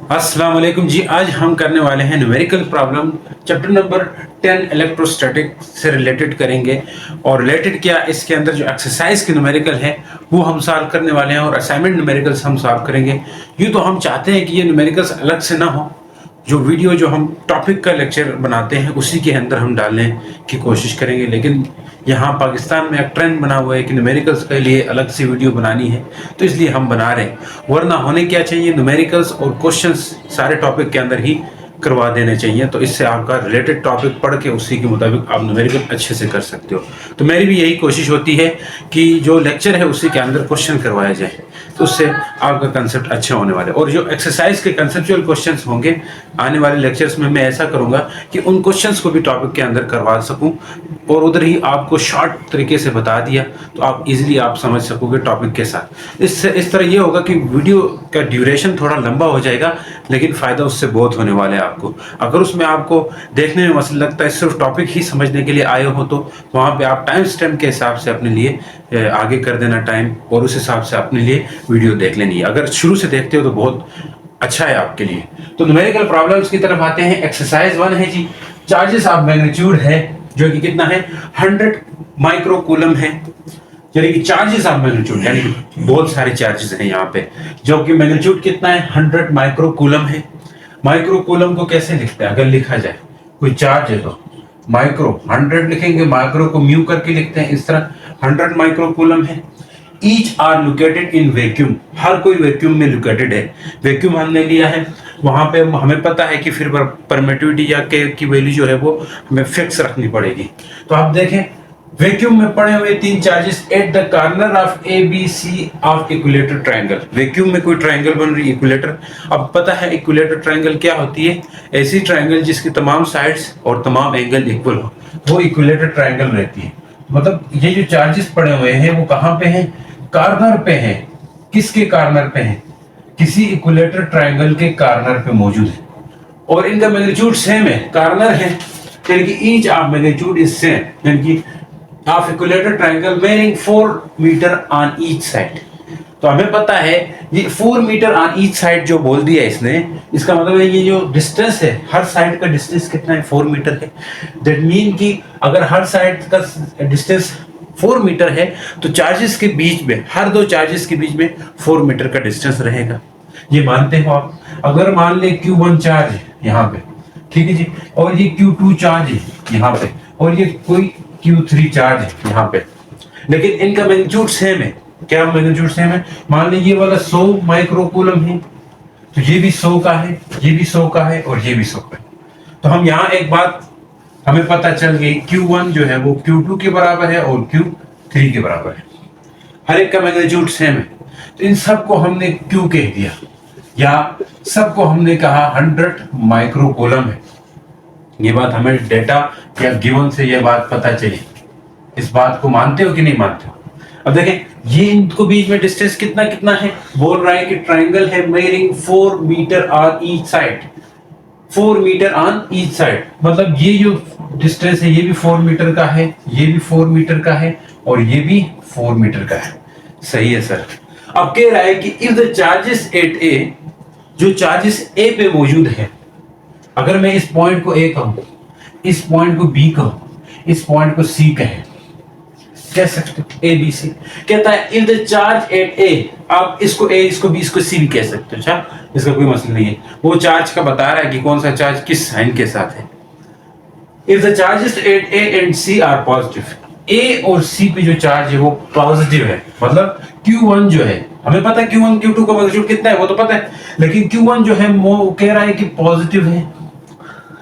अस्सलाम वालेकुम जी। आज हम करने वाले हैं numerical problem chapter number 10 electrostatic से रिलेटेड करेंगे। और रिलेटेड क्या, इसके अंदर जो एक्सरसाइज के न्यूमेरिकल है वो हम सॉल्व करने वाले हैं और असाइनमेंट न्यूमेरिकल्स हम सॉल्व करेंगे। यूँ तो हम चाहते हैं कि ये न्यूमेरिकल्स अलग से ना हो, जो वीडियो जो हम टॉपिक का लेक्चर बनाते हैं उसी के अंदर हम डालने की कोशिश करेंगे। लेकिन यहाँ पाकिस्तान में एक ट्रेंड बना हुआ है कि न्यूमेरिकल्स के लिए अलग से वीडियो बनानी है, तो इसलिए हम बना रहे हैं। वरना होने क्या चाहिए, न्यूमेरिकल्स और क्वेश्चंस सारे टॉपिक के अंदर ही करवा देने चाहिए, तो इससे आपका रिलेटेड टॉपिक पढ़ के उसी के मुताबिक आप न्यूमेरिकल अच्छे से कर सकते हो। तो मेरी भी यही कोशिश होती है कि जो लेक्चर है उसी के अंदर क्वेश्चन करवाया जाए, तो उससे आपका कंसेप्ट अच्छा होने वाला है। और जो एक्सरसाइज के कंसेप्चुअल क्वेश्चंस होंगे आने वाले लेक्चर्स में, मैं ऐसा करूंगा कि उन क्वेश्चंस को भी टॉपिक के अंदर करवा सकूं और उधर ही आपको शॉर्ट तरीके से बता दिया तो आप इजीली आप समझ सकोगे टॉपिक के साथ। इससे इस तरह ये होगा कि वीडियो का ड्यूरेशन थोड़ा लंबा हो जाएगा, लेकिन फ़ायदा उससे बहुत होने वाला है आपको। अगर उसमें आपको देखने में मसला लगता है, सिर्फ टॉपिक ही समझने के लिए आए हो, तो वहाँ पे आप टाइम स्टैम्प के हिसाब से अपने लिए आगे कर देना टाइम, और उस हिसाब से अपने लिए वीडियो देख लेनी है। अगर शुरू से देखते हो तो बहुत अच्छा है आपके लिए। तो न्यूमेरिकल प्रॉब्लम्स की तरफ आते हैं। एक्सरसाइज 1 है जी, चार्जेस ऑफ मैग्नीट्यूड है जो कि कितना है, 100 माइक्रो कूलम है। यानी कि चार्जेस ऑफ मैग्नीट्यूड, यानी कि बहुत सारे चार्जेस हैं यहाँ पे, जो कि मैग्नीट्यूड कितना है, 100 माइक्रो कूलम है। माइक्रो कूलम को कैसे लिखते हैं, अगर लिखा जाए कोई चार्ज है तो माइक्रो 100 लिखेंगे, माइक्रो को म्यू करके लिखते हैं इस तरह। 100 माइक्रो कूलम है। Each are located in vacuum, हर कोई वैक्यूम में लोकेटेड है। वैक्यूम हमने लिया है, वहां पे हमें पता है कि फिर परमिटिविटी या के की वैल्यू जो है वो हमें फिक्स रखनी पड़ेगी। तो आप देखें, वैक्यूम में पड़े हुए 3 charges at the corner of A B C of equilateral triangle. Vacuum में कोई ट्रायंगल बन रही है, इक्विलेटर। अब पता है इक्विलेटर ट्रायंगल क्या होती है, ऐसी ट्रायंगल जिसकी तमाम साइड्स और तमाम एंगल इक्वल हो, वो इक्विलेटर ट्रायंगल रहती है। मतलब ये जो चार्जेस पड़े हुए हैं वो कहाँ पे हैं, कॉर्नर पे हैं। किसके कॉर्नर पे हैं, किसी इक्विलेटर ट्रायंगल के कॉर्नर पे मौजूद है, और इनका मैग्नीट्यूड सेम है, कॉर्नर है, यानी कि each of magnitude is same, यानी कि of equilateral triangle measuring 4 metre on each side. तो हमें पता है ये 4 मीटर ऑन ईच साइड जो बोल दिया इसने, इसका मतलब है ये जो डिस्टेंस है, हर साइड का डिस्टेंस कितना है, 4 मीटर है। दैट मीन कि अगर हर साइड का डिस्टेंस 4 मीटर है तो चार्जेस के बीच में, हर 2 चार्जेस के बीच में 4 मीटर का डिस्टेंस रहेगा। ये मानते हो आप। अगर मान ले Q1 चार्ज है यहाँ पे, ठीक है जी, और ये Q2 चार्ज है यहाँ पे, और ये कोई Q3 चार्ज है यहाँ पे, लेकिन इनका मैग्नीट्यूड सेम है। क्या मैग्नीट्यूड सेम है, मान लीजिए ये वाला 100 माइक्रो कूलम है, तो ये भी 100 का है, ये भी 100 का है, और ये भी 100 का है। तो हम यहाँ एक बात हमें पता चल गई, Q1 जो है वो Q2 के बराबर है और Q3 के बराबर है। हर एक का मैग्नीट्यूड सेम है, तो इन सबको हमने Q कह दिया, या सबको हमने कहा 100 माइक्रो कूलम है। ये बात हमें डेटा या गिवन से ये बात पता चली। इस बात को मानते हो कि नहीं मानते हो? अब देखें, ये इनको बीच में डिस्टेंस कितना कितना है, बोल रहा है कि ट्रायंगल है measuring 4 metre on each side, 4 metre on each side. मतलब ये जो डिस्टेंस है ये भी 4 मीटर का है, ये भी 4 मीटर का है, और ये भी 4 मीटर का है। सही है सर। अब कह रहा है कि इफ द चार्जेस एट ए, जो चार्जेस ए पे मौजूद है, अगर मैं इस पॉइंट को ए कहूं, इस पॉइंट को बी कहूं, इस पॉइंट को सी कहें, कह सकते ए बी सी। कहता है if the charge at A, आप इसको ए, इसको बी, इसको सी भी कह सकते हो। अच्छा, इसका कोई मसला नहीं है, वो चार्ज का बता रहा है कि कौन सा चार्ज किस साइन के साथ है। If the charges at A and C are positive, A और सी पे जो चार्ज है वो पॉजिटिव है, मतलब Q1 जो है, हमें पता है Q1 Q2 का मैग्नीट्यूड कितना है वो तो पता है, लेकिन Q1 जो है वो कह रहा है कि पॉजिटिव है।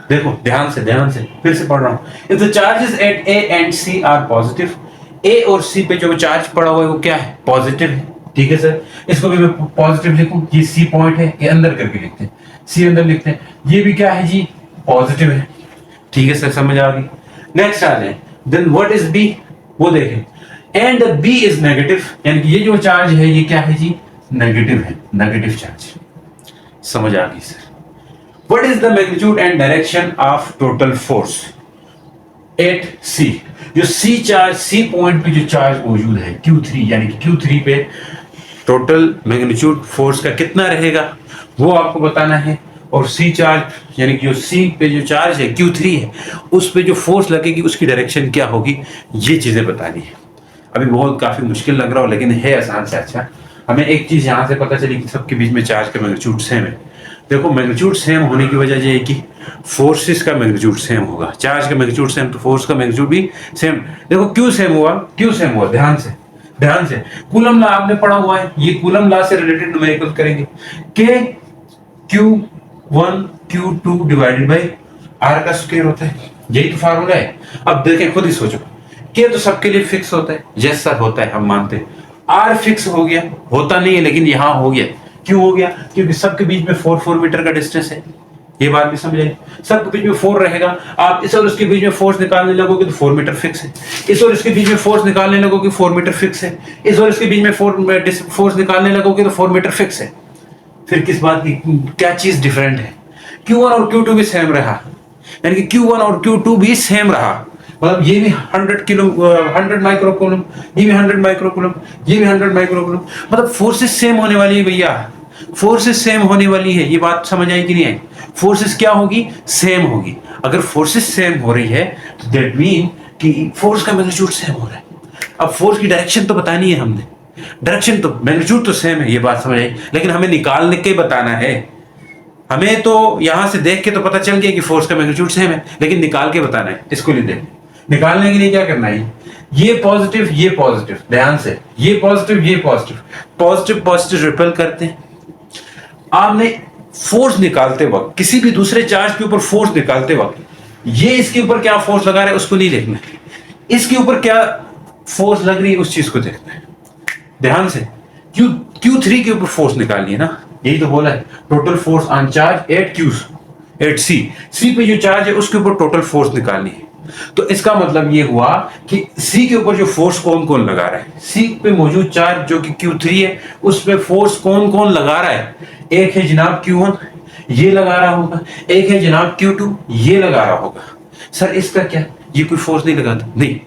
देखो ध्यान से फिर से पढ़ रहा हूं। If the charges at A and C are positive, A और सी पे जो चार्ज पड़ा हुआ है वो क्या है, पॉजिटिव है। ठीक है सर, इसको भी मैं पॉजिटिव लिखूं, ये सी पॉइंट है, ये अंदर करके लिखते हैं, सी अंदर लिखते हैं, ये भी क्या है जी, पॉजिटिव है। ठीक है सर, समझ आ गई। नेक्स्ट आ जाए, देन व्हाट इज बी, वो देखें, एंड बी इज नेगेटिव, यानी कि ये जो चार्ज है ये क्या है जी, नेगेटिव है, नेगेटिव चार्ज। समझ आ गई sir. What is the magnitude and direction of total force at C, जो सी चार्ज, सी पॉइंट पे जो चार्ज मौजूद है Q3, यानी कि Q3 पे टोटल मैग्नीट्यूड फोर्स का कितना रहेगा, वो आपको बताना है। और सी चार्ज यानी कि जो सी पे जो चार्ज है Q3 है, उस पे जो फोर्स लगेगी उसकी डायरेक्शन क्या होगी, ये चीजें बतानी है। अभी बहुत काफी मुश्किल लग रहा हो लेकिन है आसान से अच्छा। हमें एक चीज यहाँ से पता चली कि सबके बीच में चार्ज का मैग्नीट्यूड सेम है। देखो मैग्नीट्यूड सेम होने की वजह ये है कि फोर्सेस का मैग्नीट्यूड सेम होगा। चार्ज का मैग्नीट्यूड सेम तो फोर्स का मैग्नीट्यूड भी सेम। देखो क्यों सेम हुआ, क्यों सेम हुआ, ध्यान से कूलम लॉ आपने पढ़ा हुआ है, ये कूलम लॉ से रिलेटेड न्यूमेरिकल करेंगे। के Q1 Q2 divided by R का स्क्वायर होता है, यही तो फार्मूला है। अब देखें, खुद ही सोचो, के तो सबके लिए फिक्स होता है, यस सर होता है, हम मानते हैं। आर फिक्स हो गया, होता नहीं है लेकिन यहां हो गया। क्यों हो गया, क्योंकि सबके बीच में 4 मीटर का डिस्टेंस है। ये बात भी समझे, सबके बीच में 4 रहेगा। आप इस और उसके बीच में फोर्स निकालने लगोगे तो 4 मीटर फिक्स है। इस और इसके बीच में फोर्स निकालने लगोगे 4 मीटर फिक्स है। इस और इसके बीच में फोर्स निकालने लगोगे तो 4 मीटर फिक्स है। फिर किस बात की क्या चीज डिफरेंट है, Q1 और Q2 भी सेम रहा, यानी कि Q1 और Q2 भी सेम रहा। मतलब ये भी 100 माइक्रोकूलम, ये भी 100 माइक्रोकूलम, ये भी 100 माइक्रोकूलम। मतलब फोर्सेस सेम होने वाली है भैया, फोर्सेस सेम होने वाली है। ये बात समझ आई कि नहीं आई? फोर्सेस क्या होगी, सेम होगी। अगर फोर्सेस सेम हो रही है तो दैट मीन कि फोर्स का मैग्नीट्यूड सेम हो रहा है। अब फोर्स की डायरेक्शन तो बतानी है हमने, डायरेक्शन तो मैग्नीट्यूड तो सेम है, ये बात समझ आई, लेकिन हमें निकाल के बताना है। हमें तो यहां से देख के तो पता चल गया कि फोर्स का मैग्नीट्यूड सेम है, लेकिन निकाल के बताना है। इसको लिए देख, निकालने के लिए क्या करना है, ये पॉजिटिव, ध्यान से, ये पॉजिटिव पॉजिटिव रिपेल करते हैं। आपने फोर्स निकालते वक्त, किसी भी दूसरे चार्ज के ऊपर फोर्स निकालते वक्त, ये इसके ऊपर क्या फोर्स लगा रहा है उसको नहीं देखना है, इसके ऊपर क्या फोर्स लग रही है उस चीज को देखना है। ध्यान से, Q3 के ऊपर फोर्स निकालनी है ना, यही तो बोला है, total force on charge at C पे जो चार्ज है उसके ऊपर टोटल फोर्स निकालनी है। तो इसका मतलब ये हुआ कि सी के ऊपर जो फोर्स कौन कौन लगा रहा है, सी पे मौजूद चार्ज जो कि Q3 है उस पे फोर्स कौन कौन लगा रहा है। एक है जनाब Q1, ये लगा रहा होगा, एक है जनाब Q2, ये लगा रहा होगा। सर इसका क्या, ये कोई फोर्स नहीं लगाता, नहीं।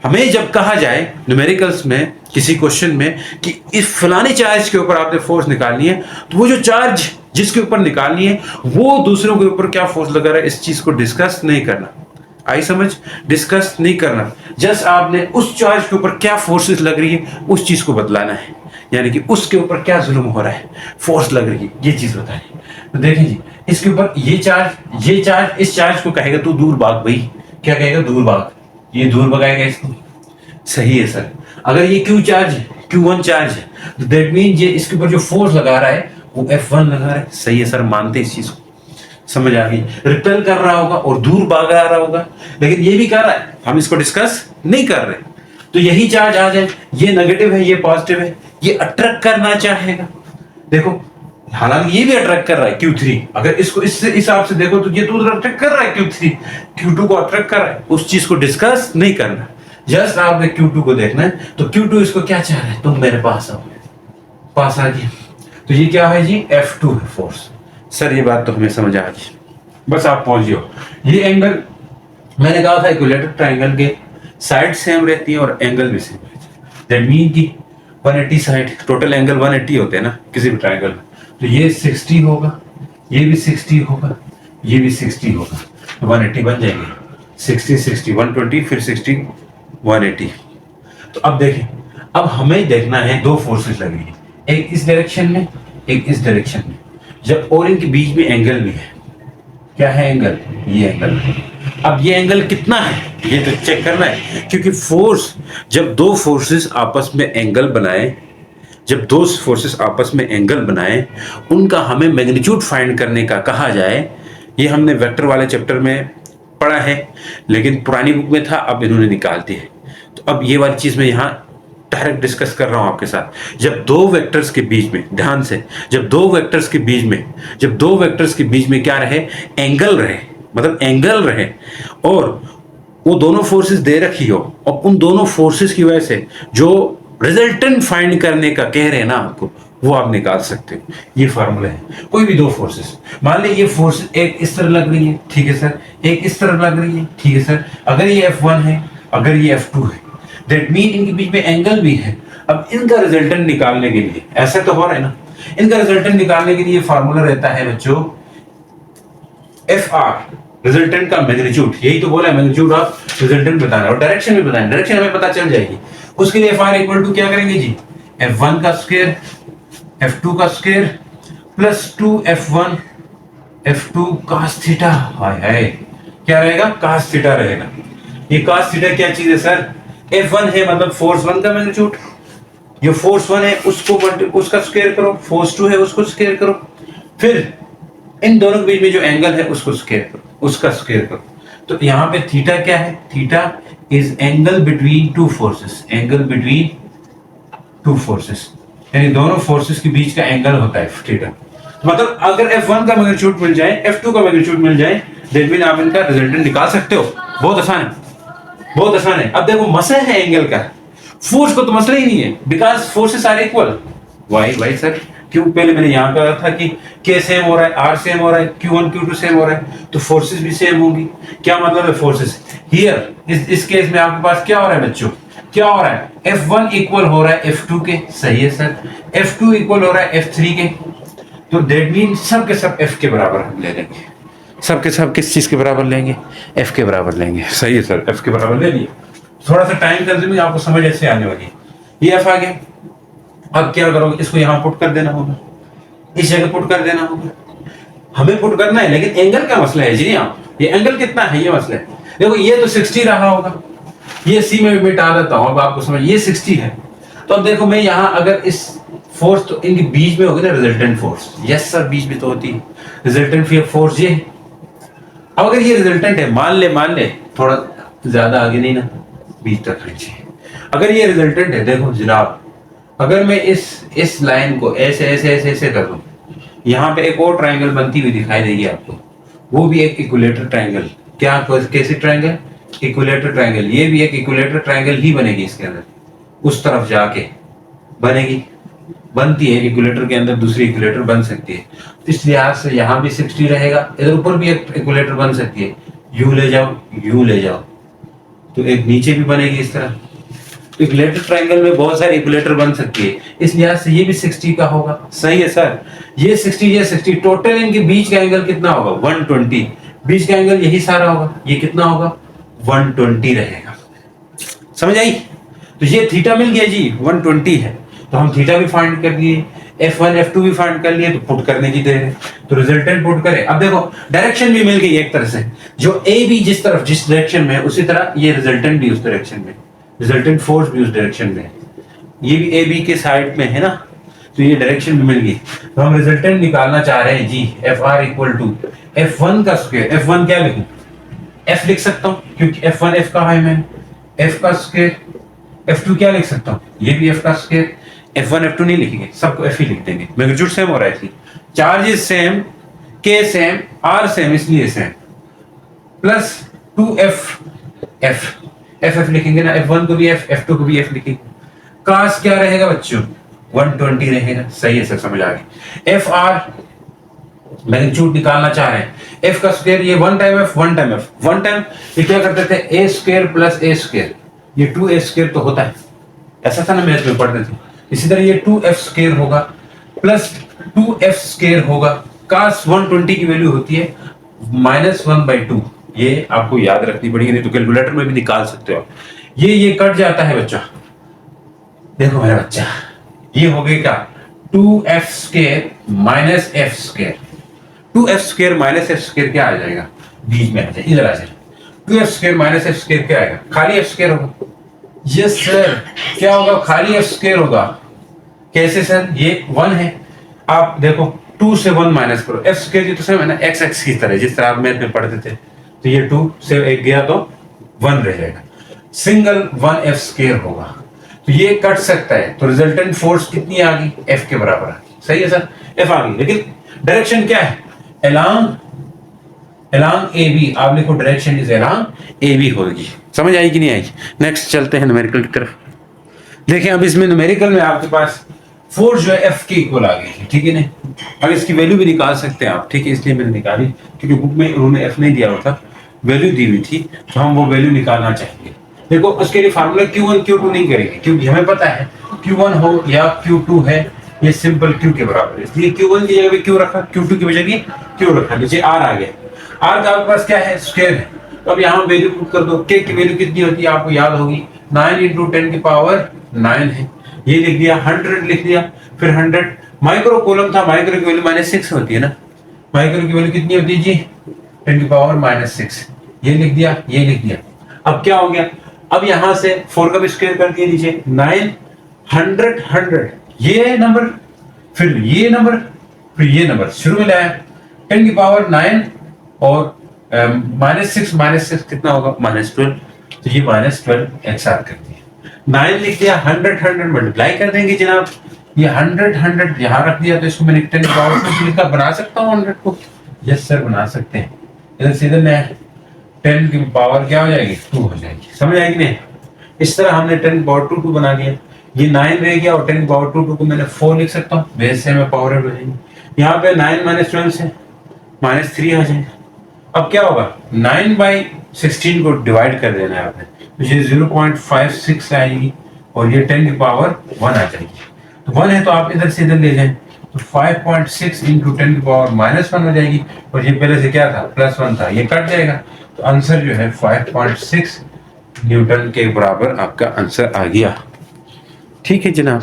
हमें जब कहा जाए न्यूमेरिकल्स में किसी क्वेश्चन में कि इस फलाने चार्ज के ऊपर आपने फोर्स निकालनी है, तो वो जो चार्ज जिसके ऊपर निकालनी है वो दूसरों के ऊपर क्या फोर्स लगा रहा है, इस चीज को डिस्कस नहीं करना। आई समझ, डिस्कस नहीं करना, जस्ट आपने उस चार्ज के ऊपर क्या फोर्सेस लग रही है उस चीज को बतलाना है, यानी कि उसके ऊपर क्या जुल्म हो रहा है, फोर्स लग रही है, ये चीज बतानी। तो देखें जी, इसके ऊपर ये चार्ज इस चार्ज को कहेगा तू दूर भाग भाई, क्या कहेगा, दूर भाग, ये दूर भगाएगा इसको। सही है सर। अगर ये Q1 चार्ज है तो दैट मीन ये इसके ऊपर जो फोर्स लगा रहा है वो F1 लगा रहा है। सही है सर, मानते इस चीज को, समझ आ गई। रिपेल कर रहा होगा और दूर भाग रहा होगा, लेकिन ये भी कर रहा है, हम इसको डिस्कस नहीं कर रहे। तो यही चार्ज आ जाए, ये नेगेटिव है ये पॉजिटिव है, ये अट्रैक्ट करना चाहेगा। देखो हालांकि ये भी अट्रैक्ट कर रहा है Q3, अगर इसको इस हिसाब से देखो तो ये तो अट्रैक्ट कर रहा है Q3, Q2 को अट्रैक्ट कर रहा है, उस चीज को डिस्कस नहीं करना, जस्ट आपने Q2 को देखना है। तो Q2 इसको क्या चाह रहा है, तुम मेरे पास आओ, पास आ गया, तो ये क्या है जी, F2 है फोर्स। सर ये बात तो हमें समझ आ गई, बस आप पहुंच जाओ। ये एंगल मैंने कहा था इक्विलेटरल ट्रायंगल के साइड सेम रहती है और एंगल भी सेम रहती है। दैट मीन की 180 साइड, टोटल एंगल 180 होते हैं ना किसी भी ट्रायंगल में, तो ये 60 होगा, ये भी 60 होगा, ये भी 60 होगा, तो 180 बन जाएंगे। 60 60 120, फिर 60 180। तो अब देखें, अब हमें देखना है दो फोर्सेस लग रही है, एक इस डायरेक्शन में एक इस डायरेक्शन में, जब और इनके बीच में एंगल भी है। क्या है एंगल, ये एंगल है। अब ये एंगल कितना है ये तो चेक करना है, क्योंकि फोर्स जब दो फोर्सेस आपस में एंगल बनाए, जब दो फोर्सेस आपस में एंगल बनाए, उनका हमें मैग्नीट्यूड फाइंड करने का कहा जाए। ये हमने वेक्टर वाले चैप्टर में पढ़ा है, लेकिन पुरानी बुक में था, अब इन्होंने निकाल दी है। तो अब ये वाली चीज मैं यहाँ डायरेक्ट डिस्कस कर रहा हूं आपके साथ। जब दो वेक्टर्स के बीच में, ध्यान से, जब दो वेक्टर्स के बीच में क्या रहे, एंगल रहे, मतलब एंगल रहे, और वो दोनों फोर्सेस दे रखी हो, और उन दोनों फोर्सेस की वजह से जो रिजल्टेंट फाइंड करने का कह रहे हैं ना आपको, वो आप निकाल सकते हो। ये फार्मूला है। कोई भी दो फोर्सेस, मान ली ये फोर्स एक इस तरह लग रही है, ठीक है सर, एक इस तरह लग रही है, ठीक है सर। अगर ये F1 है, अगर ये F2 है, दैट मीन इनके बीच में एंगल भी है। अब इनका रिजल्टेंट निकालने के लिए ऐसा तो हो रहा है ना, इनका रिजल्टेंट निकालने के लिए फार्मूला रहता है बच्चों एफ आर, रिजल्टेंट का मैग्नीट्यूड, यही तो बोला है मैग्नीट्यूड ऑफ रिजल्टेंट बताना और डायरेक्शन भी बताना, डायरेक्शन हमें पता चल जाएगी। उसके लिए एफ आर इक्वल टू क्या करेंगे जी, F1 का स्क्वायर F2 का square plus 2F1 F2 cos theta, हाय हाय क्या रहेगा, cos थीटा रहेगा। ये cos थीटा क्या चीज है सर, F1 है मतलब फोर्स 1 का मैग्नीट्यूड, जो फोर्स 1 है उसको उसका स्क्वायर करो, फोर्स 2 है उसको स्क्वायर करो, फिर इन दोनों के बीच में जो एंगल है उसको स्क्वायर करो, उसका स्क्वायर करो। तो यहाँ पे थीटा क्या है, theta is angle between two forces, angle between two forces, यानी दोनों फोर्सेस के बीच का एंगल होता है थीटा। मतलब अगर F1 का मैग्नीट्यूड मिल जाए, F2 का मैग्नीट्यूड मिल जाए, दैट मीन आप इनका रिजल्टेंट निकाल सकते हो। बहुत आसान है, बहुत आसान है। अब देखो मसला है एंगल का, फोर्स को तो मसला ही नहीं है, because forces are equal. Why sir क्यों, पहले मैंने यहाँ कहा था कि K सेम हो रहा है, R सेम हो रहा है, Q1 Q2 सेम हो रहा है, तो फोर्सेस भी सेम होंगी। क्या मतलब है फोर्सेस हियर, इस केस में आपके पास क्या हो रहा है बच्चों, क्या हो रहा है, F1 इक्वल हो रहा है F2 के, सही है सर, F2 इक्वल हो रहा है F3 के, तो दैट मीन सब के सब F के बराबर हम ले लेंगे, सब के सब किस चीज के बराबर लेंगे, F के बराबर लेंगे। सही है सर, F के बराबर ले लिए। थोड़ा सा टाइम कंज्यूमिंग, आपको समझ ऐसे आने वाली है। ये F आ गया, अब क्या करोगे, इसको यहाँ पुट कर देना होगा, इस जगह पुट कर देना होगा, हमें पुट करना है, लेकिन एंगल का मसला है जी। यहाँ ये एंगल कितना है ये मसला है। देखो ये तो 60 रहा होगा, ये सी में मिटा देता हूं, अब आपको समझ, ये 60 है। तो अब देखो मैं यहाँ अगर इस फोर्स, तो इनके बीच में होगी ना रिजल्टेंट फोर्स, यस सर बीच में तो होती है रिजल्टेंट फोर्स ये। अब अगर ये रिजल्टेंट है, मान ले थोड़ा ज्यादा आगे नहीं ना, बीच तक खींचिए। अगर ये रिजल्टेंट है, देखो जनाब, अगर मैं इस लाइन को ऐसे ऐसे ऐसे ऐसे कर दूं, यहाँ पे एक और ट्रायंगल बनती हुई दिखाई देगी आपको, वो भी एक इक्विलेटर ट्रायंगल। क्या, कैसे ट्रायंगल, इक्विलेटर ट्रायंगल। ये भी एक इक्विलेटर ट्रायंगल ही बनेगी इसके अंदर, उस तरफ जाके बनेगी, बनती है इक्विलेटर के अंदर, दूसरी इक्विलेटर बन सकती है। इस लिहाज से यहाँ भी 60 रहेगा, इधर ऊपर भी एक इक्विलेटर बन सकती है, यू ले जाओ, तो एक नीचे भी बनेगी इस तरह। इक्विलेटर ट्रायंगल में बहुत सारी इक्विलेटर बन सकती है, इस लिहाज से ये भी 60 का होगा। सही है सर, ये 60, टोटल इनके बीच का एंगल कितना होगा, 120। बीच का एंगल यही सारा होगा, ये कितना होगा, 120 रहेगा। समझ आई। तो ये थीटा मिल गया जी, 120 है, तो हम थीटा भी फाइंड कर लिए, F1 F2 भी फाइंड कर लिए, तो पुट करने की देर है, तो रिजल्टेंट पुट करें। अब देखो डायरेक्शन भी मिल गई एक तरह से, जो ए बी जिस तरफ जिस डायरेक्शन में है, उसी तरह ये रिजल्टेंट भी उस डायरेक्शन में, रिजल्टेंट फोर्स भी उस डायरेक्शन में है, ये भी ए बी के साइड में है ना, तो ये डायरेक्शन भी मिल गई। तो हम रिजल्टेंट निकालना चाह रहे हैं जी, F R equal to F1 का स्क्वायर। F1 क्या लिखूं, F लिख सकता हूं क्योंकि F1 F कहा है मैंने, F का स्क्वायर। F2 क्या लिख सकता हूं, ये भी F का स्क्वायर। F1 F2 नहीं लिखेंगे, सबको F ही लिख देंगे, मैग्नीट्यूड सेम हो रहा है इसलिए, charges same, K same, R same, इसलिए सेम, प्लस 2F लिखेंगे ना, F1 को भी F, F2 को भी F लिखेंगे। कास क्या रहेगा बच्चों, 120 रहेगा। सही है सर, समझ आ गई। F R मैग्नीट्यूड निकालना चाह रहे हैं, F का स्क्वायर, ये वन टाइम ये क्या करते थे, A square plus A square, ये 2A स्क्वायर तो होता है, ऐसा था ना मैथ में पढ़ते थे। इसी तरह ये 2F स्क्वायर होगा प्लस 2F स्क्वायर होगा। कास 120 की वैल्यू होती है -1/2, ये आपको याद रखनी पड़ेगी, नहीं तो कैलकुलेटर में भी निकाल सकते हो आप। ये कट जाता है बच्चा, देखो मेरा बच्चा, ये हो गया क्या, 2F square minus F square. 2F square minus F square क्या आ जाएगा, बीच में आ जाए, इधर आ जाए, 2F square minus F square क्या आएगा, खाली F स्क्वायर होगा। यस सर, क्या होगा, खाली F स्क्वायर होगा। कैसे सर, ये 1 है, आप देखो 2 से 1 माइनस करो, F स्क्वायर की तो सेम है ना, x की तरह, जिस तरह आप मैथ में पढ़ते थे। तो ये 2 से 1 गया तो 1 रहेगा, सिंगल 1F स्क्वायर होगा, तो ये कट सकता है। तो रिजल्टेंट फोर्स कितनी आ गई, F के बराबर आ गई। सही है सर, F आ गई, लेकिन डायरेक्शन क्या है, along AB, आप लिखो डायरेक्शन इज along AB होगी। समझ आई कि नहीं आई। नेक्स्ट चलते हैं न्यूमेरिकल की तरफ। देखें अब इसमें न्यूमेरिकल में आपके पास फोर्स जो है F के इक्वल आ गई है, ठीक है ना। अब इसकी वैल्यू भी निकाल सकते हैं आप, ठीक है, इसलिए मैंने निकाली क्योंकि बुक में उन्होंने F नहीं दिया हुआ था, वैल्यू दी हुई थी, तो हम वो वैल्यू निकालना चाहेंगे। देखो उसके लिए फार्मूला Q1 Q2 नहीं करेंगे, क्योंकि हमें पता है Q1 हो या Q2 है, ये सिंपल Q के बराबर है, इसलिए Q1 की जगह पे Q रखा, Q2 की जगह Q रखा, नीचे R आ गया। R का आपके पास क्या है, स्क्वायर है। तो अब यहाँ वैल्यू पुट कर दो, K की वैल्यू कितनी होती है आपको याद होगी, 9 इंटू 10 की पावर 9 है, ये लिख दिया, 100 लिख दिया, फिर 100 माइक्रो कूलम था, माइक्रो की वैल्यू -6 होती है ना, माइक्रो की वैल्यू कितनी होती है जी, 10 की पावर -6, ये लिख दिया, ये लिख दिया। अब क्या हो गया, अब यहां से 4 का भी स्क्वायर कर दिया नीचे, 9 100 100, ये नंबर, फिर ये नंबर, फिर ये नंबर शुरू में लाया, 10 की पावर 9 और -6 कितना होगा, -12, तो ये -12 एक साथ कर दिया, 9 लिख दिया, 100 100 मल्टीप्लाई कर देंगे जनाब, ये 100 100 यहाँ रख दिया, तो इसको मैंने 10 की पावर 2 लिखा, बना सकता हूँ 100 को, यस सर बना सकते हैं। इधर से इधर में 10 की पावर क्या हो जाएगी, 2 हो जाएगी, समझ आएगी नहीं। इस तरह हमने 10 की पावर 2 बना दिया, ये 9 रह गया और 10 की पावर 2 को मैंने 4 लिख सकता हूँ, बेस से मैं पावर हो जाएगी, यहाँ पे 9 -12 से -3 आ जाएगा। अब क्या होगा, 9/16 को डिवाइड कर देना है आपने, तो ये 0.56 आएगी और ये 10 की पावर 1 आ जाएगी, तो 1 है तो आप इधर से इधर ले जाएं, तो 5.6 इंटू 10 की पावर -1 हो जाएगी, और ये पहले से क्या था, +1 था, ये कट जाएगा, तो आंसर जो है 5.6 न्यूटन के बराबर आपका आंसर आ गया। ठीक है जनाब,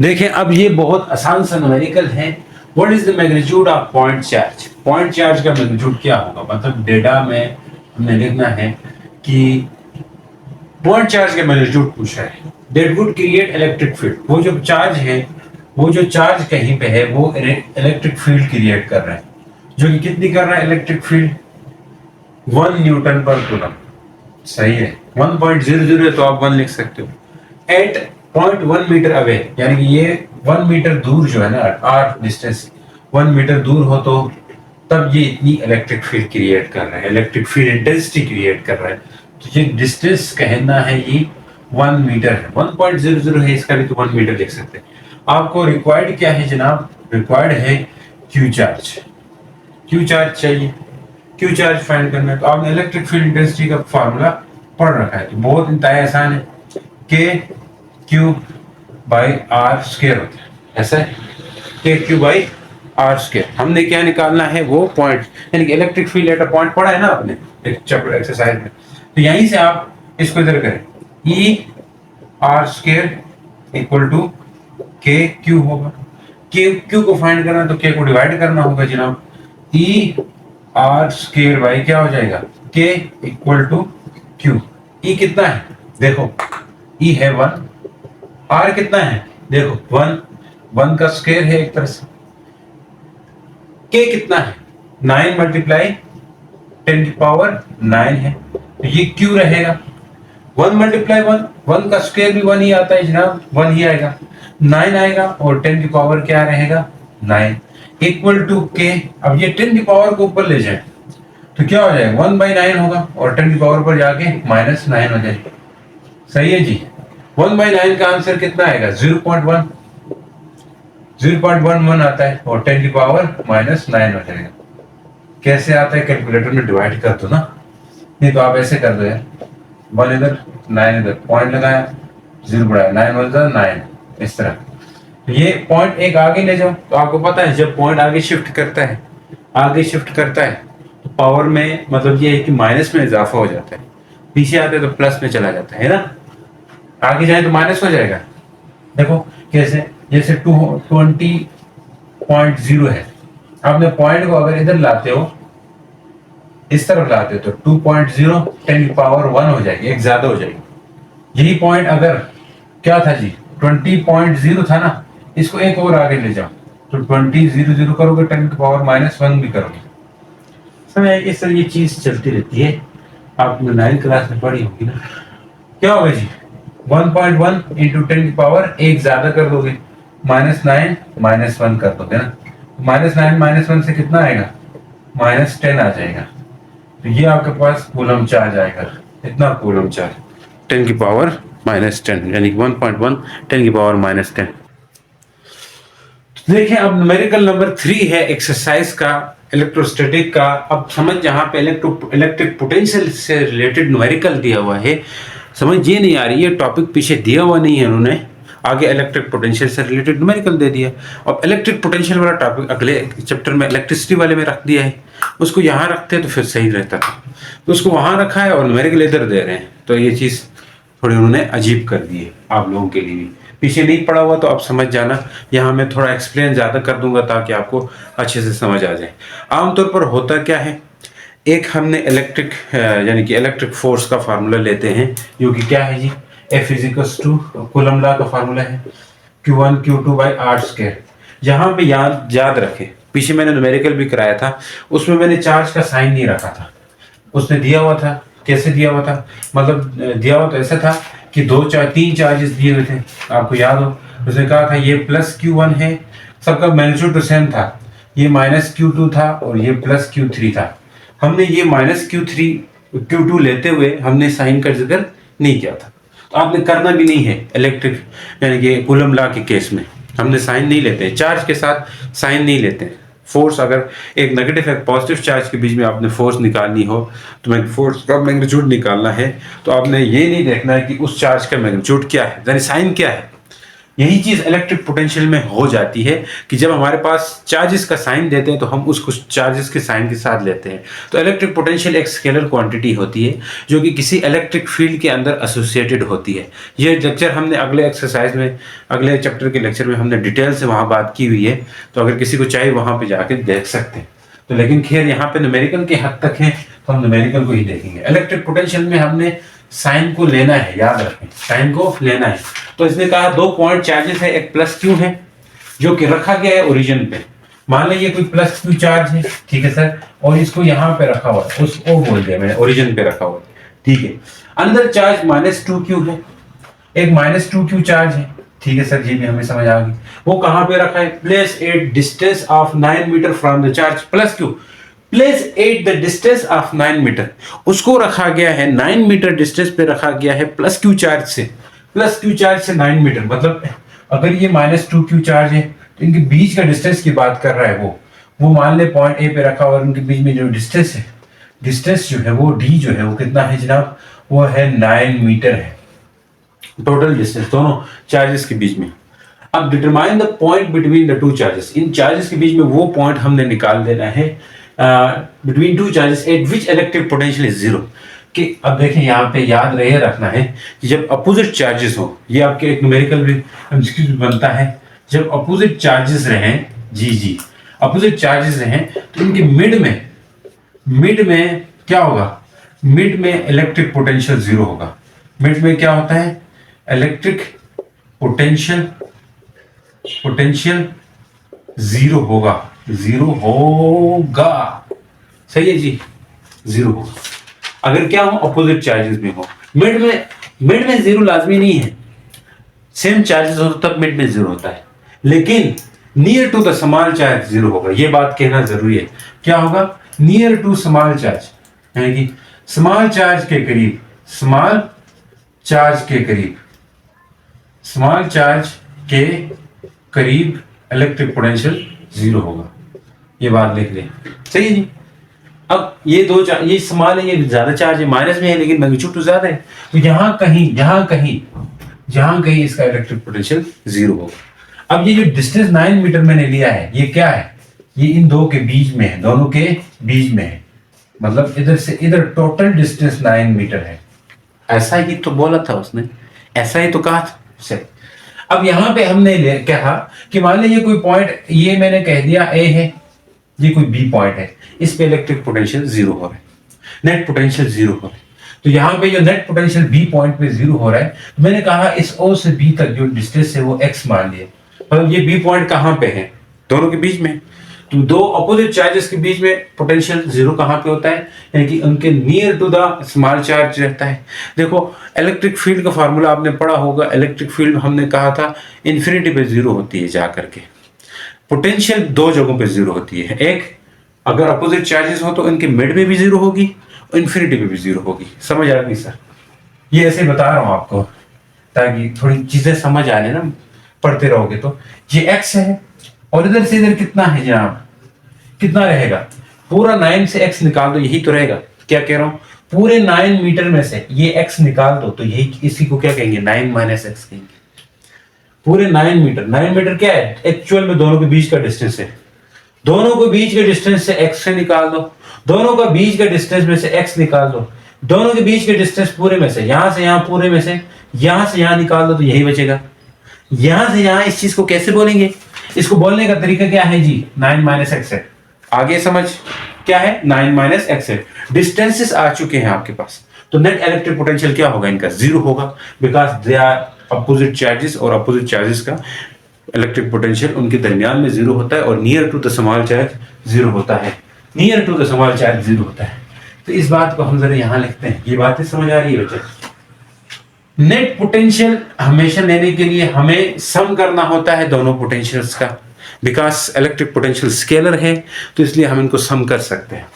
देखें अब ये बहुत आसान सा न्यूमेरिकल है। What is the magnitude of point charge, point charge का मैग्नीट्यूड क्या होगा, मतलब डेटा में हमने लिखना है कि पॉइंट चार्ज का मैग्नीट्यूड पूछा है, that would create electric field, वो जो चार्ज है, वो जो चार्ज कहीं पे है वो इलेक्ट्रिक फील्ड क्रिएट कर रहा है, जो कि कितनी कर रहा है इलेक्ट्रिक फील्ड, 1 न्यूटन पर कूलम, सही है, 1.00 है तो आप 1 लिख सकते हो, एट 0.1 मीटर अवे, यानी कि ये 1 मीटर दूर जो है ना, आर डिस्टेंस 1 मीटर दूर हो तो तब ये इतनी इलेक्ट्रिक फील्ड क्रिएट कर रहा है, इलेक्ट्रिक फील्ड इंटेंसिटी क्रिएट कर रहा है, तो ये डिस्टेंस कहना है ये 1 मीटर है, 1.00 है, इसका भी तो 1 मीटर लिख सकते हैं। आपको रिक्वायर्ड क्या है जनाब, रिक्वायर्ड है क्यू चार्ज, क्यू चार्ज चाहिए, क्यू चार्ज फाइंड करना है, तो आपने इलेक्ट्रिक फील्ड इंटेंसिटी का फार्मूला पढ़ रखा है, तो बहुत इंतहा आसान है, के क्यू बाई आर स्क्वायर होता है, ऐसा है, के क्यू बाई आर स्क्वायर, हमने क्या निकालना है, वो पॉइंट, यानी कि electric field at a point पढ़ा है ना आपने एक चैप्टर एक्सरसाइज में, तो यहीं से आप इसको इधर करें, E R square equal to K Q होगा, के क्यू को फाइंड करना तो के को डिवाइड करना होगा जनाब, ई आर स्क्वायर बाई क्या हो जाएगा, के इक्वल टू क्यू, ई कितना है देखो, ई है 1, आर कितना है देखो 1, 1 का स्क्वायर है एक तरह से, के कितना है 9 मल्टीप्लाई 10 की पावर 9 है, तो ये क्यू रहेगा, 1 मल्टीप्लाई 1, 1 का स्क्वायर भी 1 ही आता है जनाब, 1 ही आएगा, 9 आएगा और 10 की पावर क्या रहेगा 9 इक्वल टू के, अब ये 10 की पावर को ऊपर ले जाए तो क्या हो जाएगा 1/9 होगा और 10 की पावर पर जाके -9 हो जाएगा, सही है जी, 1/9 का आंसर कितना आएगा 0.1, 0.11 आता है और 10 की पावर -9 हो जाएगा, कैसे आता है कैलकुलेटर में डिवाइड कर दो ना, नहीं तो आप ऐसे कर दो यार, 1 इधर 9 इधर, पॉइंट लगाया 0 बढ़ाया, 9 1 9, इस तरह, तो ये पॉइंट एक आगे ले जाओ, तो आपको पता है जब पॉइंट आगे शिफ्ट करता है, आगे शिफ्ट करता है तो पावर में मतलब ये है कि माइनस में इजाफा हो जाता है, पीछे आते तो प्लस में चला जाता है ना, आगे जाए तो माइनस हो जाएगा, देखो कैसे, जैसे 20.0 है, आपने पॉइंट को अगर इधर लाते हो, इस तरफ लाते हो तो 2.0 10 की पावर 1 हो जाएगी, एक ज्यादा हो जाएगी, यही पॉइंट अगर क्या था जी 20.0 था ना, इसको एक और आगे ले जाओ तो 20.00 करोगे 10 की पावर -1 भी करोगे, समझ इस तरह ये चीज चलती रहती है, आपने 9th क्लास में पढ़ी होगी ना, क्या होगा जी 1.1 इंटू 10 की पावर एक ज्यादा कर दोगे, -9 -1 कर दोगे ना, -9 -1 से कितना आएगा -10 आ जाएगा, तो ये आपके पास कूलम चार्ज आएगा, इतना कूलम चार्ज 10 की पावर -10 यानी कि 1.1 10 की पावर -10। देखिए अब न्यूमेरिकल नंबर 3 है एक्सरसाइज का, इलेक्ट्रोस्टैटिक का। अब समझ जहां पे इलेक्ट्रिक पोटेंशियल से रिलेटेड न्यूमेरिकल दिया हुआ है, समझ ये नहीं आ रही है, टॉपिक पीछे दिया हुआ नहीं है उन्होंने, आगे इलेक्ट्रिक पोटेंशियल से रिलेटेड न्यूमेरिकल दे दिया। अब इलेक्ट्रिक पोटेंशियल वाला टॉपिक अगले चैप्टर में इलेक्ट्रिसिटी वाले में रख दिया है, उसको यहाँ रखते तो फिर सही रहता था, तो उसको वहाँ रखा है और न्यूमेरिकल इधर दे रहे हैं, तो ये चीज़ थोड़ी उन्होंने अजीब कर दी है आप लोगों के लिए भी। पीछे नहीं पड़ा हुआ तो आप समझ जाना, यहाँ मैं थोड़ा एक्सप्लेन ज़्यादा कर दूंगा ताकि आपको अच्छे से समझ आ जाए। आमतौर पर होता क्या है, एक हमने इलेक्ट्रिक यानी कि इलेक्ट्रिक फोर्स का फार्मूला लेते हैं, जो कि क्या है जी, F equals to coulomb law का फार्मूला है Q1 Q2 by are square. यहाँ पे याद रखें, पीछे मैंने न्यूमेरिकल भी कराया था, उसमें मैंने चार्ज का साइन नहीं रखा था, उसने दिया हुआ था। कैसे दिया हुआ था, मतलब दिया हुआ तो ऐसा था कि तीन चार्जेस दिए हुए थे, आपको याद हो, उसने कहा था ये प्लस Q1 है, सबका मैग्नीट्यूड तो सेम था, ये माइनस Q2 था और ये प्लस Q3 था। हमने ये माइनस Q2 लेते हुए हमने साइन का जिक्र नहीं किया था, तो आपने करना भी नहीं है। इलेक्ट्रिक यानी कि कूलम लॉ के केस में हमने साइन नहीं लेते हैं, चार्ज के साथ साइन नहीं लेते हैं। फोर्स अगर एक नेगेटिव एक पॉजिटिव चार्ज के बीच में आपने फोर्स निकालनी हो, तो मैं फोर्स का मैग्नीट्यूड निकालना है, तो आपने ये नहीं देखना है कि उस चार्ज का मैग्नीट्यूड क्या है, यानी साइन क्या है। यही चीज़ इलेक्ट्रिक पोटेंशियल में हो जाती है कि जब हमारे पास चार्जेस का साइन देते हैं तो हम उसको चार्जेस के साइन के साथ लेते हैं। तो इलेक्ट्रिक पोटेंशियल एक स्केलर क्वांटिटी होती है जो कि किसी इलेक्ट्रिक फील्ड के अंदर एसोसिएटेड होती है। ये लेक्चर हमने अगले एक्सरसाइज में, अगले चैप्टर के लेक्चर में हमने डिटेल से वहाँ बात की हुई है, तो अगर किसी को चाहिए वहाँ पर जाके देख सकते हैं। तो लेकिन खैर यहाँ पे न्यूमेरिकल के हद तक है, तो हम न्यूमेरिकल को ही देखेंगे। इलेक्ट्रिक पोटेंशियल में हमने साइन को लेना है, याद रखें साइन को लेना है। तो इसने कहा 2 पॉइंट चार्जेस है, एक प्लस क्यू है जो कि रखा गया है ओरिजिन पे, मान लीजिए कोई प्लस क्यू चार्ज है, ठीक है सर, और इसको यहाँ पे रखा हुआ है, उसको बोल दिया मैंने ओरिजिन पे रखा हुआ है, ठीक है। अंदर चार्ज -2q है, एक -2q चार्ज है, ठीक है सर, जी भी हमें समझ आ गई। वो कहाँ पे रखा है, place at distance of 9 metre from the charge plus Q, place at the distance of 9 metre, उसको रखा गया है 9 मीटर डिस्टेंस पे रखा गया है प्लस क्यू चार्ज से, प्लस क्यू चार्ज से 9 मीटर, मतलब अगर ये -2q चार्ज है तो इनके बीच का डिस्टेंस की बात कर रहा है वो मान ले पॉइंट ए पे रखा, और इनके बीच में जो डिस्टेंस है, डिस्टेंस जो है वो डी जो है वो कितना है जनाब, वो है 9 मीटर है टोटल डिस्टेंस दोनों चार्जेस के बीच में। अब determine the point between the two charges, in charges के बीच में वो पॉइंट हमने निकाल देना है between two charges eight which electric potential is zero. कि अब देखें यहाँ पे याद रहे रखना है कि जब अपोजिट चार्जेस हो, ये आपके एक न्यूमेरिकल भी एमसीक्यू बनता है, जब अपोजिट चार्जेस रहें, जी अपोजिट चार्जेस रहें, तो इनके मिड में क्या होगा, मिड में इलेक्ट्रिक पोटेंशियल जीरो होगा। मिड में क्या होता है, इलेक्ट्रिक पोटेंशियल जीरो होगा, सही है जी, जीरो होगा अगर क्या हो, अपोजिट चार्जेस में हो। मिड में जीरो लाजमी नहीं है, सेम चार्जेस हो तब मिड में जीरो होता है, लेकिन near to the small charge zero होगा, ये बात कहना जरूरी है। क्या होगा, नियर टू स्मॉल चार्ज, यानी कि स्मॉल चार्ज के करीब, स्मॉल चार्ज के करीब इलेक्ट्रिक पोटेंशियल जीरो होगा, ये बात लिख लें, सही है जी। अब ये ये स्मॉल है, ये ज्यादा चार्ज है, माइनस में है लेकिन मैग्नीट्यूड तो ज्यादा है, तो यहाँ कहीं इसका इलेक्ट्रिक पोटेंशियल जीरो होगा। अब ये जो डिस्टेंस 9 मीटर मैंने लिया है, ये क्या है, ये इन दो के बीच में है, दोनों के बीच में है, मतलब इधर से इधर टोटल डिस्टेंस 9 मीटर है, ऐसा ही तो बोला था उसने, ऐसा ही तो कहा था सही। अब यहाँ पे हमने कहा कि मान लीजिए कोई पॉइंट, ये मैंने कह दिया ए है, ये कोई बी पॉइंट है, इस पे इलेक्ट्रिक पोटेंशियल जीरो हो रहा है, नेट पोटेंशियल जीरो हो रहा है। तो यहाँ पे जो नेट पोटेंशियल बी पॉइंट पे जीरो हो रहा है, तो मैंने कहा इस ओ से बी तक जो डिस्टेंस है वो एक्स मान लिया, मतलब ये बी पॉइंट कहाँ पे है, दोनों के बीच में। तो दो अपोजिट चार्जेस के बीच में पोटेंशियल जीरो कहाँ पे होता है, यानी कि उनके near to the small charge रहता है। देखो इलेक्ट्रिक फील्ड का फार्मूला आपने पढ़ा होगा, इलेक्ट्रिक फील्ड हमने कहा था इन्फिनिटी पे जीरो होती है जा करके, पोटेंशियल दो जगहों पे जीरो होती है, एक अगर अपोजिट चार्जेस हो तो इनके मिड में भी जीरो होगी और इन्फिनिटी पे भी जीरो होगी। समझ आ रही सर, ये ऐसे बता रहा हूं आपको ताकि थोड़ी चीजें समझ आ रहे ना, पढ़ते रहोगे तो। ये एक्स है और इधर से इधर कितना है जनाब, कितना रहेगा, पूरा 9 से x निकाल दो, यही तो रहेगा। क्या कह रहा हूं, पूरे 9 मीटर में से ये x निकाल दो, तो यही इसी को क्या कहेंगे, 9 - x कहेंगे। पूरे 9 मीटर क्या है एक्चुअल में दोनों के बीच का डिस्टेंस है। दोनों के बीच के डिस्टेंस से x से निकाल दो, दोनों का बीच के डिस्टेंस में से x निकाल दो, दोनों के बीच के डिस्टेंस पूरे में से यहां पूरे में से यहां निकाल दो तो यही बचेगा। यहां से यहां इस चीज को कैसे बोलेंगे, इसको बोलने का तरीका क्या है जी, 9 माइनस एक्स है। आगे समझ क्या है, 9 माइनस एक्स है। डिस्टेंसेस आ चुके हैं आपके पास, तो नेट इलेक्ट्रिक पोटेंशियल क्या होगा, इनका जीरो होगा, because they are opposite charges, और अपोजिट चार्जेस का इलेक्ट्रिक पोटेंशियल उनके दरमियान में जीरो होता है, और near to the small charge zero होता है, near to the small charge zero होता है। तो इस बात को हम जरा यहां लिखते हैं, ये बातें समझ आ रही है बच्चे। नेट पोटेंशियल हमेशा लेने के लिए हमें सम करना होता है दोनों पोटेंशियल्स का, बिकॉज इलेक्ट्रिक पोटेंशियल स्केलर है, तो इसलिए हम इनको सम कर सकते हैं।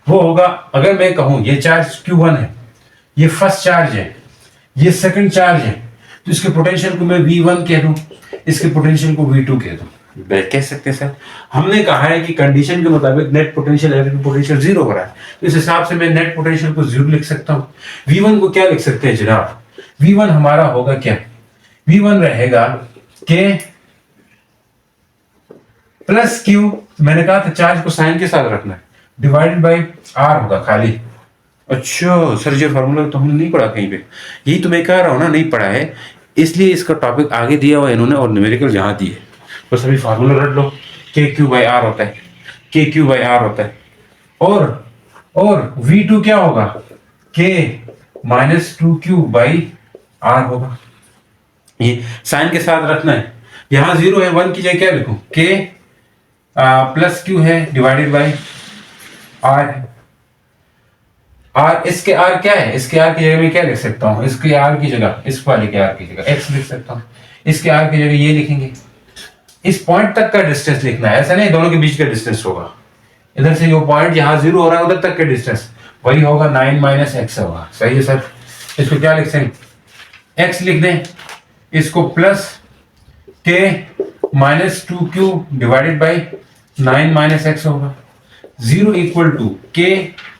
वो होगा, अगर मैं कहूं ये चार्ज Q1 है, ये फर्स्ट चार्ज है, ये सेकंड चार्ज है, तो इसके पोटेंशियल को मैं V1 कह दूं, इसके पोटेंशियल को V2 कह दूं, कह सकते हैं सर। हमने कहा है कि कंडीशन के मुताबिक net potential electric potential zero हो रहा है, तो इस हिसाब से मैं नेट पोटेंशियल को जीरो लिख सकता हूं। V1 को क्या लिख सकते हैं जनाब, V1 हमारा होगा क्या, V1 रहेगा K प्लस Q, मैंने कहा था चार्ज को साइन के साथ रखना है, डिवाइडेड बाई R होगा खाली। अच्छा सर, ये फार्मूला तो हमने नहीं पढ़ा कहीं पे, यही तो मैं कह रहा हूँ ना, नहीं पढ़ा है, इसलिए इसका टॉपिक आगे दिया हुआ है इन्होंने, और न्यूमेरिकल यहाँ दिए, बस अभी फार्मूला रट लो, KQ/R होता है, KQ/R होता है, और V2 क्या होगा, K माइनस 2Q/R होगा। ये साइन के साथ रखना है, यहाँ जीरो है, 1 की जगह क्या लिखूं, K प्लस Q है डिवाइडेड बाई R है। R, इसके R क्या है, इसके R की जगह मैं क्या लिख सकता हूँ, इसके R की जगह, इस वाले के R की जगह X लिख सकता हूँ, इसके R की जगह ये लिखेंगे। इस पॉइंट तक का डिस्टेंस लिखना है, ऐसा नहीं दोनों के बीच का डिस्टेंस होगा, इधर से जो पॉइंट यहाँ जीरो हो रहा है उधर तक का डिस्टेंस वही होगा, 9 माइनस एक्स होगा। सही है सर, इसको क्या लिख सकते, एक्स लिख दें, इसको plus K minus 2Q divided by 9 minus X होगा, zero equal to K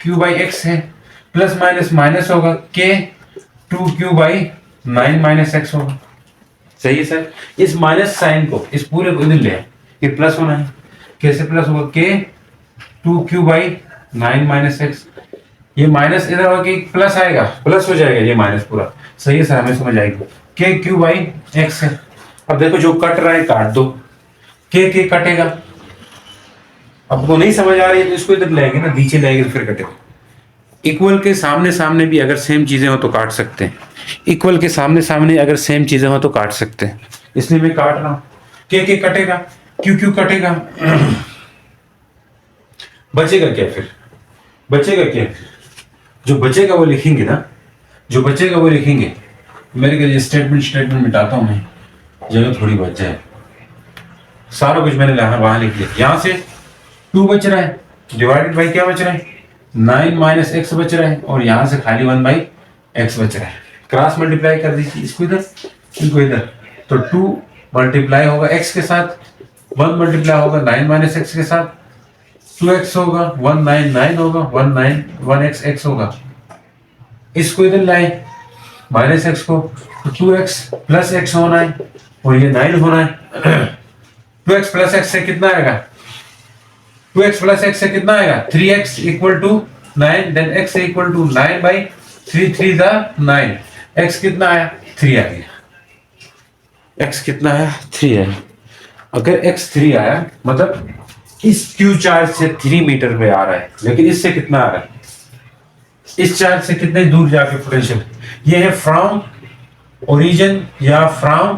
Q/X है, प्लस माइनस माइनस होगा, K 2Q/9 माइनस एक्स होगा। सही है सर, इस माइनस साइन को, इस पूरे को इधर ले आए, ये प्लस होना है, कैसे प्लस होगा, K 2Q/9 माइनस एक्स, ये माइनस इधर होगा, प्लस आएगा, प्लस हो जाएगा ये माइनस पूरा। सही है सर, हमें समझ आएगी, K Q/X है। अब देखो जो कट रहा है काट दो, K कटेगा, अब वो नहीं समझ आ रही है तो इसको इधर लाएंगे ना, नीचे लाएंगे तो फिर कटेगा। इक्वल के सामने सामने भी अगर सेम चीजें हो तो काट सकते हैं, इक्वल के सामने सामने अगर सेम चीजें हो तो काट सकते हैं, इसलिए मैं काट रहा हूं। K कटेगा, Q कटेगा, बचेगा क्या फिर, बचेगा क्या, जो बचेगा वो लिखेंगे ना, जो बचेगा वो लिखेंगे। मेरे के स्टेटमेंट मिटाता हूं मैं, जगह थोड़ी बच जाए, सारा कुछ मैंने वहां लिख दिया। यहां से 2 बच रहा है, डिवाइडेड बाई क्या बच रहा है, 9 माइनस एक्स बच रहा है, और यहां से खाली 1/x बच रहा है। क्रॉस मल्टीप्लाई कर दीजिए, इसको इधर, इनको इधर, तो 2 मल्टीप्लाई होगा x के साथ, 1 मल्टीप्लाई होगा 9 माइनस एक्स के साथ, 2x होगा, 199 होगा, 1x होगा, इसको इधर लाए माइनस एक्स को, तो 2x प्लस एक्स होना है, और ये 9 होना है। 2x प्लस एक्स से कितना आएगा, 2x प्लस एक्स से कितना आएगा, 3x equal to 9, then x equal to 9/3, 3 9, x कितना आया, 3 आ गया, x कितना आया, 3 आया। अगर x 3 आया मतलब इस Q चार्ज से 3 मीटर पे आ रहा है, लेकिन इससे कितना आ रहा है, इस चार्ज से कितने दूर जाके पोटेंशियल, ये है फ्रॉम ओरिजिन या फ्रॉम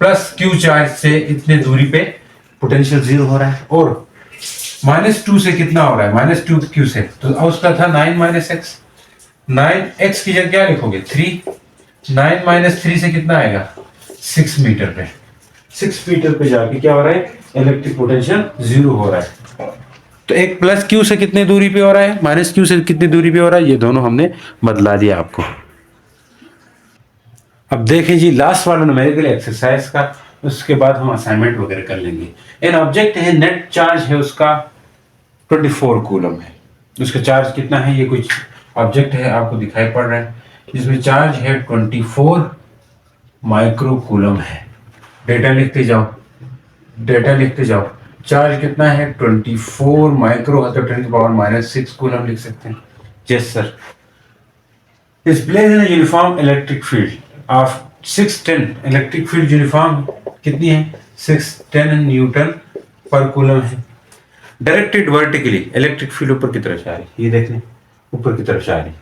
प्लस Q चार्ज से इतने दूरी पे पोटेंशियल जीरो हो रहा है, और -2 से कितना हो रहा है, -2Q से, तो उसका था 9 माइनस एक्स, 9x की जगह क्या लिखोगे, 3, 9 माइनस 3 से कितना आएगा, 6 मीटर पे, 6 मीटर पे जाके क्या हो रहा है, इलेक्ट्रिक पोटेंशियल जीरो हो रहा है। तो एक प्लस Q से कितने दूरी पे हो रहा है, माइनस Q से कितनी दूरी पे हो रहा है, ये दोनों हमने बदला दिया आपको। अब देखें जी लास्ट वाला न्यूमेरिकल एक्सरसाइज का, उसके बाद हम असाइनमेंट वगैरह कर लेंगे। एन ऑब्जेक्ट है, नेट चार्ज है उसका 24 कूलम है, उसका चार्ज कितना है, ये कुछ ऑब्जेक्ट है आपको दिखाई पड़ रहा है, जिसमें चार्ज है 24 माइक्रो कूलम है। डेटा लिखते जाओ, डेटा लिखते जाओ। चार्ज कितना है 24 माइक्रो, तो 10⁻⁻⁶ कूलम लिख सकते हैं। Yes sir. Displays in uniform electric field of 610, electric field uniform कितनी है 610 न्यूटन पर कूलम है। डायरेक्टेड वर्टिकली, इलेक्ट्रिक फील्ड ऊपर की तरफ जा रही है, ये देख लें ऊपर की तरफ जा रही है,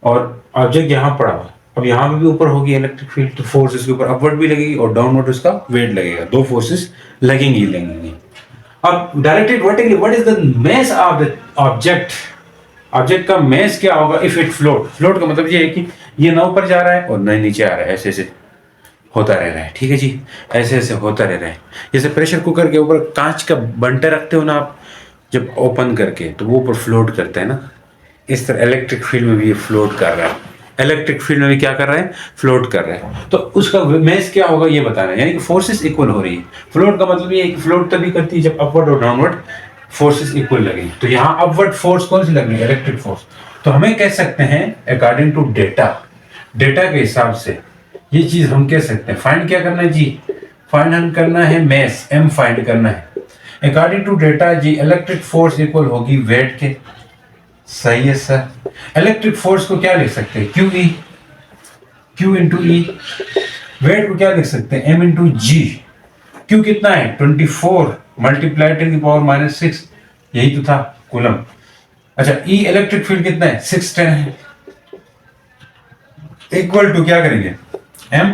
और ऑब्जेक्ट यहाँ पड़ा हुआ। अब यहाँ पे भी ऊपर होगी इलेक्ट्रिक फील्ड, तो फोर्स इसके ऊपर अपवर्ड भी लगेगी और डाउनवर्ड उसका वेट लगेगा, दो फोर्सेस लगेंगी। अब directed vertically, what is the mass of the object, object का मास क्या होगा इफ इट फ्लोट। फ्लोट का मतलब ये है कि ये ना ऊपर जा रहा है और ना नीचे आ रहा है, ऐसे ऐसे होता रह रहा है, ठीक है जी, ऐसे ऐसे होता रह रहा है। जैसे प्रेशर कुकर के ऊपर कांच का बंटा रखते हो ना आप, जब ओपन करके तो वो ऊपर फ्लोट करता है ना, इस तरह इलेक्ट्रिक फील्ड में भी ये फ्लोट कर रहा है। इलेक्ट्रिक फील्ड में भी क्या कर रहा है, फ्लोट कर रहा है। तो उसका मास क्या होगा ये बताना है, यानी कि फोर्सेस इक्वल हो रही है। फ्लोट का मतलब ये है कि फ्लोट तभी करती है जब अपवर्ड और डाउनवर्ड फोर्सेस इक्वल लगेंगे। तो यहाँ अपवर्ड फोर्स कौन सी लग रही है, इलेक्ट्रिक फोर्स। तो हमें कह सकते हैं अकॉर्डिंग टू डेटा, डेटा के हिसाब से ये चीज हम कह सकते हैं। फाइंड क्या करना है जी, फाइंड हम करना है मास, m फाइंड करना है। अकॉर्डिंग टू डेटा जी इलेक्ट्रिक फोर्स इक्वल होगी वेट के। सही है सर। इलेक्ट्रिक फोर्स को क्या लिख सकते हैं, QE, Q इंटू ई। वेट को क्या लिख सकते हैं, M इंटू जी। Q कितना है 24 मल्टीप्लाई 10⁻⁻⁶, यही तो था कूलम। अच्छा E इलेक्ट्रिक फील्ड कितना है 610 है, इक्वल टू क्या करेंगे M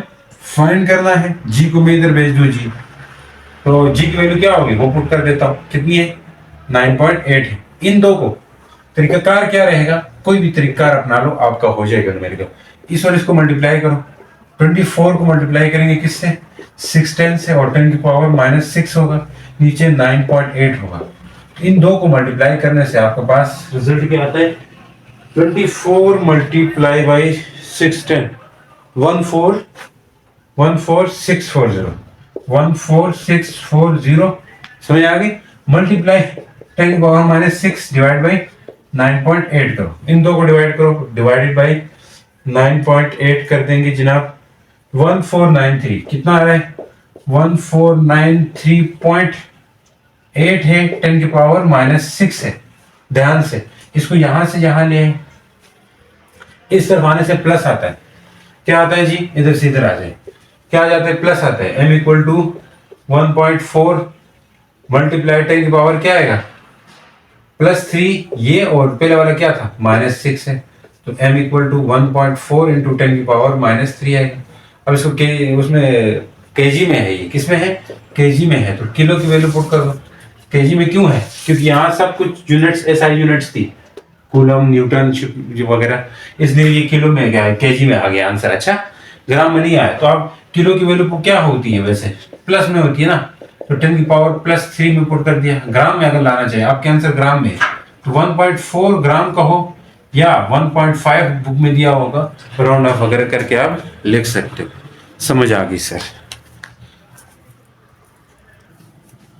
फाइंड करना है, G को मैं इधर भेज दूं जी, तो G की वैल्यू क्या होगी वो पुट कर देता हूं, कितनी है 9.8 है। इन दो को तरीकाकार क्या रहेगा, कोई भी तरीकाकार अपना लो, आपका हो जाएगा न्यूमेरिकल। इस और इसको मल्टीप्लाई करो, 24 को मल्टीप्लाई करेंगे किससे 610 से, और 10⁻⁻⁶ होगा, नीचे 9.8 होगा। इन दो को मल्टीप्लाई करने से आपके पास रिजल्ट क्या आता है 24 मल्टीप्लाई बाई 610, 14640, 14640 समझ आ गई। मल्टीप्लाई 10⁻⁻⁶ डिवाइड बाई 9.8 करो, इन दो को डिवाइड करो, डिवाइडेड बाई 9.8 कर देंगे जनाब 1493। कितना आ रहा है 1493.8 है, 10⁻⁻⁶ है। ध्यान से इसको यहां से यहां ले आए, इस तरफ आने से प्लस आता है, क्या आता है जी इधर से इधर आ जाए, क्या आ जाता है प्लस आता है। m इक्वल टू 1.4 मल्टीप्लाई 10⁻, क्या आएगा +3, ये और पहले वाला क्या था -6 है, तो m इक्वल टू 1.4 इंटू 10⁻⁻3 आएगा। अब इसको के उसमें केजी में है, ये किस में है केजी में है, तो किलो की वैल्यू पुट कर दो। केजी में क्यों है, क्योंकि यहाँ सब कुछ यूनिट्स एसआई यूनिट्स थी, कूलम न्यूटन वगैरह, इसलिए ये किलो में क्या है केजी में आ गया आंसर। अच्छा ग्राम में नहीं आया, तो अब किलो की वैल्यू क्या होती है वैसे प्लस में होती है ना, तो 10⁻+3 में पुट कर दिया। ग्राम में अगर लाना चाहिए आपके आंसर ग्राम में, तो 1.4 ग्राम कहो या 1.5 बुक में दिया होगा, राउंड ऑफ वगैरह करके आप लिख सकते हो। समझ आ गई सर।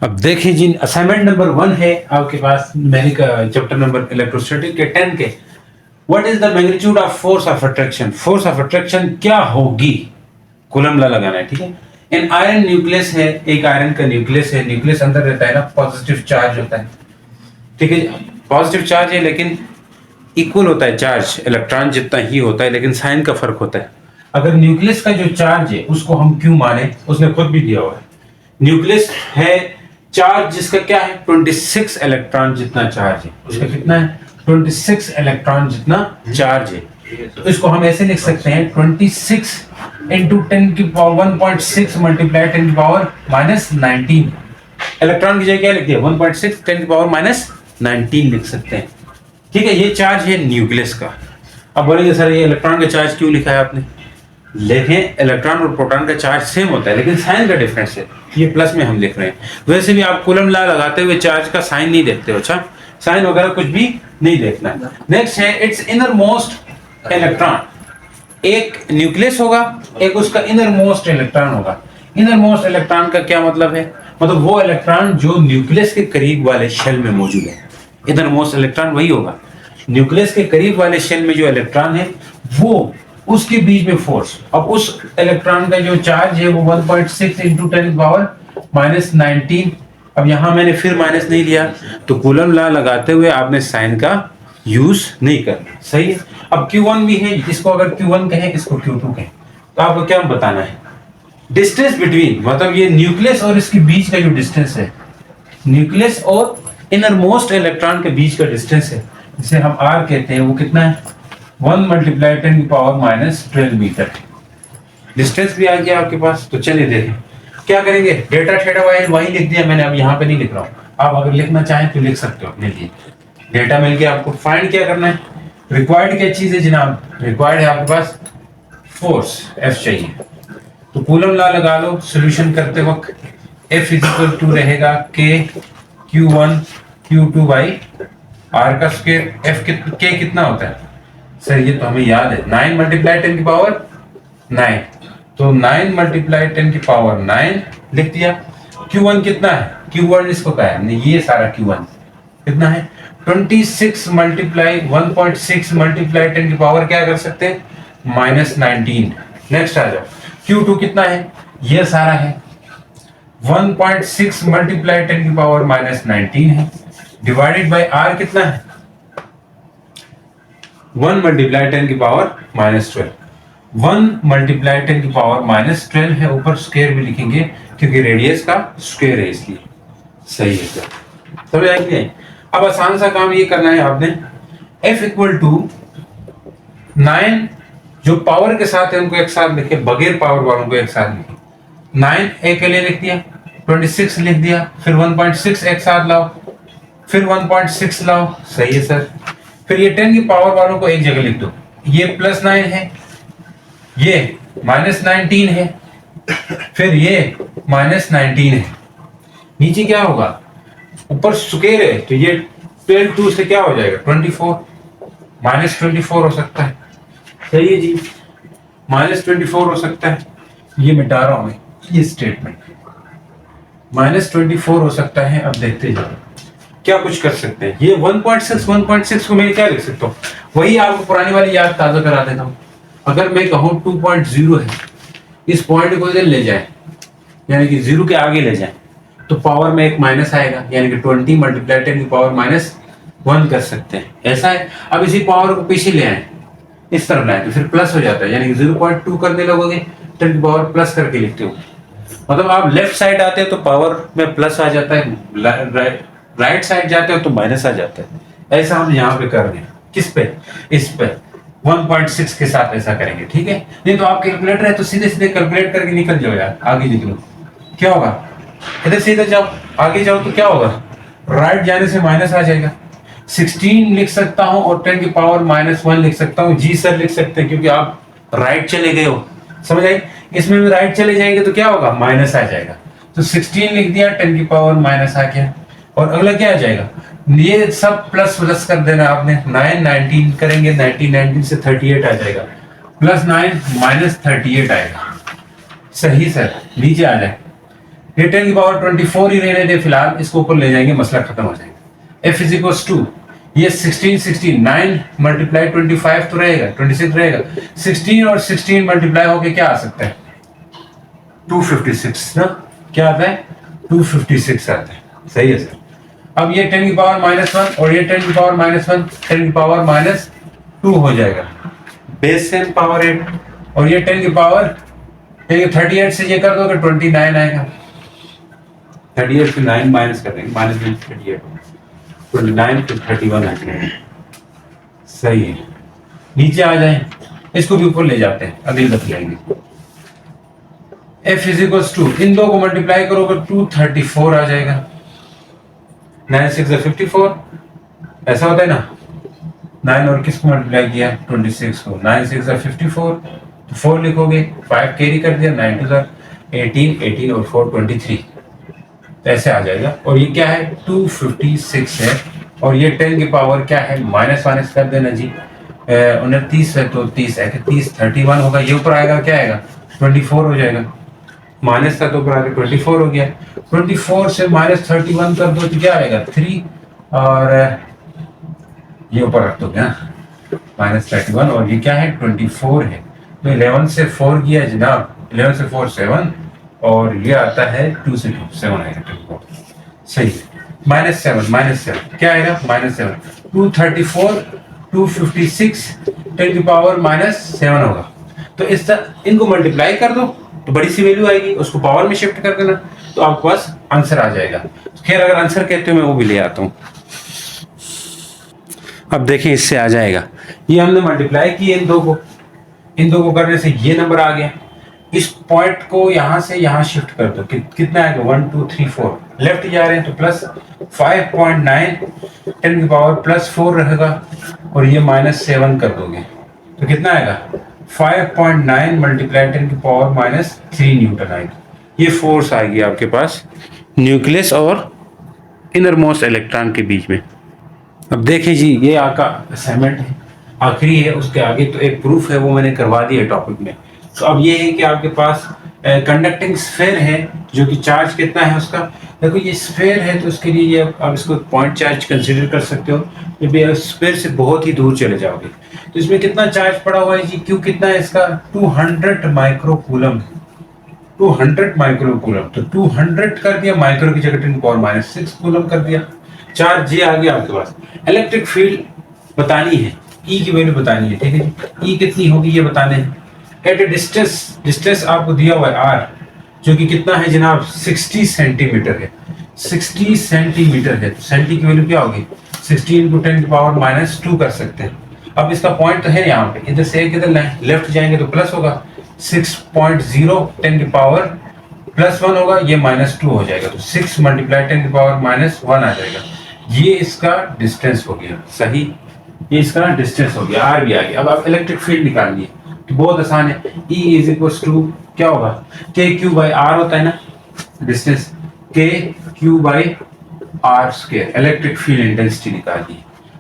अब देखिए जी असाइनमेंट नंबर 1 है आपके पास, मैंने चैप्टर नंबर इलेक्ट्रोस्टैटिक के 10 के। What is the magnitude of force of attraction, force of attraction क्या होगी, कूलम लगाना है, ठीक है। इन आयरन न्यूक्लियस है, एक आयरन का न्यूक्लियस है, न्यूक्लियस अंदर रहता है ना, पॉजिटिव चार्ज होता है, ठीक है, पॉजिटिव चार्ज है लेकिन इक्वल होता है चार्ज, इलेक्ट्रॉन जितना ही होता है, लेकिन साइन का फर्क होता है। अगर न्यूक्लियस का जो चार्ज है उसको हम क्यों माने, उसने खुद भी दिया हुआ है, न्यूक्लियस है चार्ज जिसका क्या है 26 इलेक्ट्रॉन जितना चार्ज है, उसका कितना है 26 इलेक्ट्रॉन जितना चार्ज है। तो इसको हम ऐसे लिख सकते हैं 26 इंटू 10⁻1.6 मल्टीप्लाई 10⁻⁻19। इलेक्ट्रॉन की जगह क्या लिख दिया 1.6 10⁻⁻19 लिख सकते हैं, ठीक है। ये चार्ज है न्यूक्लियस का। अब बोलेंगे सर ये इलेक्ट्रॉन का चार्ज क्यों लिखा है आपने, देखें इलेक्ट्रॉन और प्रोटॉन का चार्ज सेम होता है लेकिन साइन का डिफरेंस है, ये प्लस में हम लिख रहे हैं। वैसे भी आप कूलम ला लगाते हुए चार्ज का साइन नहीं देखते हो, अच्छा साइन वगैरह कुछ भी नहीं देखना। नेक्स्ट है इट्स इनर मोस्ट इलेक्ट्रॉन, एक न्यूक्लियस होगा, एक उसका इनर मोस्ट इलेक्ट्रॉन होगा। इनर मोस्ट इलेक्ट्रॉन का क्या मतलब है, मतलब वो इलेक्ट्रॉन जो न्यूक्लियस के करीब वाले शेल में मौजूद है, इनर मोस्ट इलेक्ट्रॉन वही होगा। न्यूक्लियस के करीब वाले शेल में जो इलेक्ट्रॉन है वो उसके बीच में फोर्स। अब उस इलेक्ट्रॉन का जो चार्ज है वो 1.6 इंटू 10⁻⁻19। अब यहां मैंने फिर माइनस नहीं लिया, तो कूलम लॉ लगाते हुए आपने साइन का यूज नहीं करना, सही है। अब Q1 भी है, इसको अगर Q1 कहें, इसको Q2 कहें, तो आपको क्या बताना है? डिस्टेंस बिटवीन, मतलब ये न्यूक्लियस और इसके बीच का जो डिस्टेंस है, न्यूक्लियस और इनर मोस्ट इलेक्ट्रॉन के बीच का डिस्टेंस है, जिसे हम R कहते हैं, वो कितना है? 1 × 10⁻⁻12 मीटर। डिस्टेंस भी आ गया आपके पास। तो चलिए देखें क्या करेंगे। डेटा थीटा वही लिख दिया मैंने, अब यहाँ पे नहीं लिख रहा हूँ। आप अगर लिखना चाहें तो लिख सकते हो अपने लिए। डेटा मिल गया, आपको फाइंड क्या करना है? रिक्वायर्ड क्या चीज है जनाब? रिक्वायर्ड है आपके पास फोर्स F चाहिए। तो कूलम लॉ लगा लो सॉल्यूशन करते वक्त। F = रहेगा K Q1 Q2 by R का स्क्वायर। F K कितना होता है सर? ये तो हमें याद है, 9 × 10⁻9। तो 9 × 10⁻9 लिख दिया। Q1 कितना है? Q1 इसको क्या है? ये सारा Q1 कितना है? 26 × 1.6 × 10⁻, क्या कर सकते हैं? -19। नेक्स्ट आ जाओ, Q2 कितना है? ये सारा है 1.6 × 10⁻⁻19 है, डिवाइडेड बाय R कितना है? 1 × 10⁻12। 1 × 10⁻12 है, ऊपर स्क्वायर भी लिखेंगे क्योंकि रेडियस का स्क्वायर है, इसलिए सही है सर। समझ आई कि नहीं? अब आसान सा काम ये करना है आपने। F = 9, जो पावर के साथ है उनको एक साथ लिखे, बगैर पावर वालों को एक साथ लिखे। 9 A के लिए लिख दिया, 26 लिख दिया, फिर 1.6 एक साथ लाओ, फिर 1.6 लाओ, सही है सर। फिर ये 10 की पावर वालों को एक जगह लिख दो। ये +9 है, ये -19 है, फिर ये -19 है। नीचे क्या होगा? ऊपर स्क्वायर है, तो ये 12 2 से क्या हो जाएगा? 24, -24 हो सकता है, सही है जी। -24 हो सकता है, ये मिटा रहा हूं मैं, ये स्टेटमेंट -24 हो सकता है। अब देखते जाओ क्या कुछ कर सकते हैं। ये 1.6 को मैं क्या लिख सकता हूँ? वही आपको पुरानी वाली याद ताजा करा देता हूँ। अगर मैं कहूँ 2.0 है, इस पॉइंट को इधर ले जाए, यानी कि 0 के आगे ले जाए, तो पावर में एक माइनस आएगा, यानी कि 20 × 10⁻⁻1 कर सकते हैं, ऐसा है। अब इसी पावर को पीछे ले आए, इस तरफ लाए, तो फिर प्लस हो जाता है, यानी कि 0.2 करने लगोगे, 10 की पावर प्लस करके लिखते हो। मतलब आप लेफ्ट साइड आते हैं तो पावर में प्लस आ जाता है, राइट साइड जाते हो तो माइनस आ जाता है। ऐसा हम यहाँ पे कर रहे हैं। किस पे? इस पे 1.6 के साथ ऐसा करेंगे, ठीक है। नहीं तो आप कैलकुलेटर है तो सीधे सीधे कैलकुलेट करके निकल जाओ यार, आगे निकलो। क्या होगा? इधर से इधर जाओ, आगे जाओ तो क्या होगा? राइट जाने से माइनस आ जाएगा। 16 लिख सकता हूँ और 10 की पावर -1 लिख सकता हूँ। जी सर लिख सकते हैं, क्योंकि आप राइट चले गए हो, समझ आई? इसमें भी राइट चले जाएंगे तो क्या होगा? माइनस आ जाएगा। तो 16 लिख दिया, 10 की पावर माइनस आ गया, और अगला क्या आ जाएगा? ये सब प्लस प्लस कर देना आपने। 9 19 करेंगे, 19 से 38 आ जाएगा, +9 -38 आएगा, सही सर। नीचे आ जाए, ये 10 की पावर 24 ही रहने दे फिलहाल, इसको ऊपर ले जाएंगे, मसला खत्म हो जाएगा। F = ये 16 9 × 25 तो रहेगा, 26 रहेगा। 16 और 16 मल्टीप्लाई होके क्या आ सकता है? 256 ना? क्या आता है? 256 आता है, सही है सर। अब ये 10 की पावर -1 और ये 10 की पावर -1, 10 की पावर -2 हो जाएगा, बेस सेम पावर 8, और ये 10 की पावर 38 से ये कर दोगे 29 आएगा। 38 से 9 माइनस कर देंगे, -38, 29 फिर 31 आ जाएगा, सही है। नीचे आ जाए, इसको भी ऊपर ले जाते हैं, अगली बतलाएंगे। F = इन दो को मल्टीप्लाई करोगे 234 आ जाएगा। 9 6 54, ऐसा होता है ना। 9 और किसको मल्टीप्लाई किया? 26 को। 9 6 54, तो 4 लिखोगे, 5 कैरी कर दिया, 9 2 18, 18 और 4 23, तो ऐसे आ जाएगा। और ये क्या है? 256 है, और ये 10 की पावर क्या है? माइनस कर देना जी, 29 है तो 30 है, 30 31 होगा, ये ऊपर आएगा, क्या आएगा? 24 हो जाएगा। माइनस का तो ऊपर आगे 24 हो गया, 24 से -31 कर दो तो क्या आएगा? 3, और ये ऊपर रख दो क्या? -31, और ये क्या है? 24 है, तो 11 से 4 किया जनाब, 11 से 4 7, और ये आता है 2 से 2 7 आएगा। सही, -7 क्या आएगा, -7, 234 256 10 की पावर -7 होगा। तो इस तरह इनको मल्टीप्लाई कर दो तो बड़ी सी वैल्यू आएगी, उसको पावर में शिफ्ट कर देना तो आपके पास आंसर आ जाएगा। खैर अगर आंसर कहते हो मैं वो भी ले आता हूँ। अब देखिए इससे आ जाएगा, ये हमने मल्टीप्लाई किए इन दो को करने से ये नंबर आ गया। इस पॉइंट को यहां से यहां शिफ्ट कर दो, कितना आएगा, 1 2 3 4, लेफ्ट जा रहे हैं तो प्लस 5.9 10 की पावर +4 रहेगा, और ये -7 कर दोगे तो कितना आएगा, 5.9 मल्टीप्लाई 10 की पावर -3 न्यूटन आएगी। ये फोर्स आएगी आपके पास न्यूक्लियस और इनर मोस्ट इलेक्ट्रॉन के बीच में। अब देखिए जी, ये आपका असाइनमेंट है, आखिरी है, उसके आगे तो एक प्रूफ है वो मैंने करवा दिया टॉपिक में। तो अब ये है कि आपके पास कंडक्टिंग स्फेयर है जो कि चार्ज कितना है उसका, देखो ये स्फेयर है तो उसके लिए ये आप इसको पॉइंट चार्ज कंसीडर कर सकते हो। जब स्फेयर से बहुत ही दूर चले जाओगे तो इसमें कितना चार्ज पड़ा हुआ है जी, क्यों कितना है इसका, 200 माइक्रोकूलम, 200 माइक्रोकूलम, तो 200 कर दिया, माइक्रो की जगह 10 पावर -6 कूलम कर दिया। चार्ज ये आ गया आपके पास। इलेक्ट्रिक फील्ड बतानी है, ई की वैल्यू बतानी है, ठीक है जी, ई कितनी होगी ये बताने हैं। एट ए डिस्टेंस आपको दिया हुआ है आर, जो कि कितना है जनाब, 60 सेंटीमीटर है, 60 सेंटीमीटर है, तो सेंटी की वैल्यू क्या होगी, 60 इंटू 10 की पावर -2 कर सकते हैं। अब इसका पॉइंट तो है यहाँ पे, इधर से किधर लेफ्ट जाएंगे तो प्लस होगा, 6.0 10 की पावर +1 होगा, ये -2 हो जाएगा, तो 6 मल्टीप्लाई 10 की पावर -1 आ जाएगा। ये इसका डिस्टेंस हो गया, सही, ये इसका डिस्टेंस हो गया, आर भी आ गया। अब आप इलेक्ट्रिक फील्ड निकालिए तो बहुत आसान है, E इज इक्वल टू क्या होगा, KQ/R होता है ना distance, KQ/R², electric field intensity निकालिए।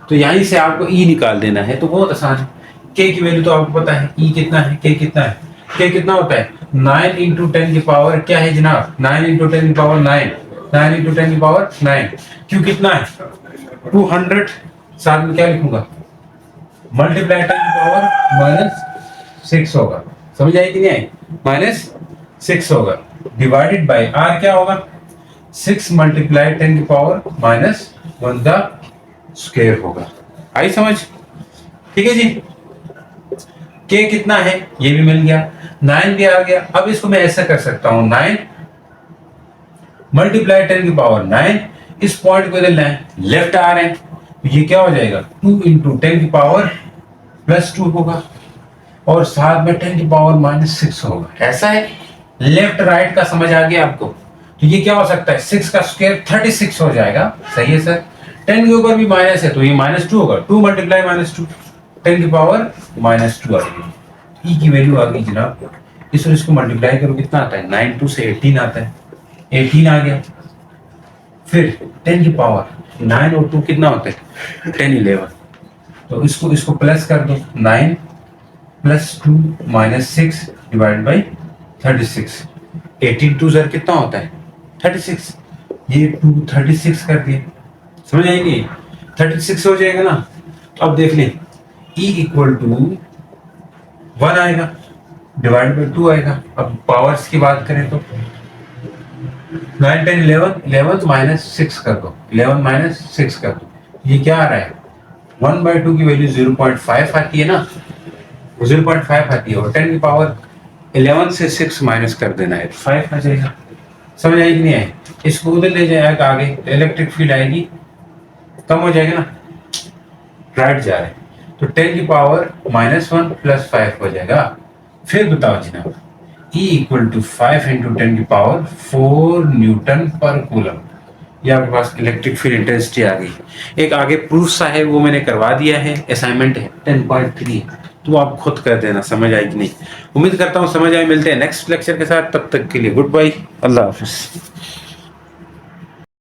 तो यहीं से आपको E निकाल देना है, तो बहुत आसान है। K की वैल्यू तो आपको पता है, E कितना है, K कितना है, K कितना होता है, 9 इंटू 10 की पावर क्या है जनाब, 9 इंटू 10 की पावर 9, 9 इंटू 10 की पावर 9, Q कितना है 200, साथ में क्या लिखूंगा, मल्टीप्लाई 10 की पावर -6 होगा, समझ आई कि नहीं आई, -6 होगा, डिवाइडेड बाय R क्या होगा, 6 मल्टीप्लाई 10 की पावर -1 का स्क्वायर होगा। आई समझ, ठीक है जी। K कितना है ये भी मिल गया, 9 भी आ गया। अब इसको मैं ऐसा कर सकता हूं, 9 मल्टीप्लाई 10 की पावर 9, इस पॉइंट को इधर लाएं, लेफ्ट आ रहे हैं तो ये क्या हो जाएगा, 2 इंटू 10 की पावर +2 होगा, और साथ में 10 की पावर -6 होगा। ऐसा है, लेफ्ट राइट का समझ आ गया आपको, तो ये क्या हो सकता है, 6 का स्क्वायर 36 हो जाएगा, सही है सर। 10 के ऊपर भी माइनस है तो ये -2 होगा, 2 मल्टीप्लाई -2, 10 की पावर -2 आ गई। ई की वैल्यू आ गई जनाब, इसको मल्टीप्लाई करो कितना आता है, 9 2 से 18 आता है, 18 आ गया। फिर 10 की पावर 9 और 2 कितना होता है 10 11, तो इसको प्लस कर दो, 9 + 2 -6 डिवाइड बाई 36, 18 2 सर कितना होता है 36, ये 2 36 कर दिए, समझ आएंगे, 36 हो जाएगा ना। तो अब देख लें, E इक्वल टू 1 आएगा, डिवाइड बाई 2 आएगा। अब पावर्स की बात करें तो 9 10 11, 11 -6 कर दो, 11 -6 कर दो, ये क्या आ रहा है, 1/2 की वैल्यू 0.5 आती है ना, 0.5 आती है, और 10 की पावर 11 से 6 माइनस कर देना है, 5 आ जाएगा, समझ आएगी नहीं आए। इसको उधर ले जाएगा आगे, इलेक्ट्रिक फील्ड आएगी, कम हो जाएगा ना, राइट जा रहे हैं, तो 10 की पावर -1 + 5 हो जाएगा। फिर बताओ जनाब, E इक्वल टू 5 इंटू 10 की पावर 4 न्यूटन पर कूलम, ये आपके पास इलेक्ट्रिक फील्ड इंटेंसिटी आ गई। एक आगे प्रूफ सा है वो मैंने करवा दिया है, असाइनमेंट है 10.3, तो आप खुद कर देना, समझ आएगी नहीं। उम्मीद करता हूँ समझ आए। मिलते हैं नेक्स्ट लेक्चर के साथ, तब तक के लिए गुड बाय, अल्लाह हाफिज़।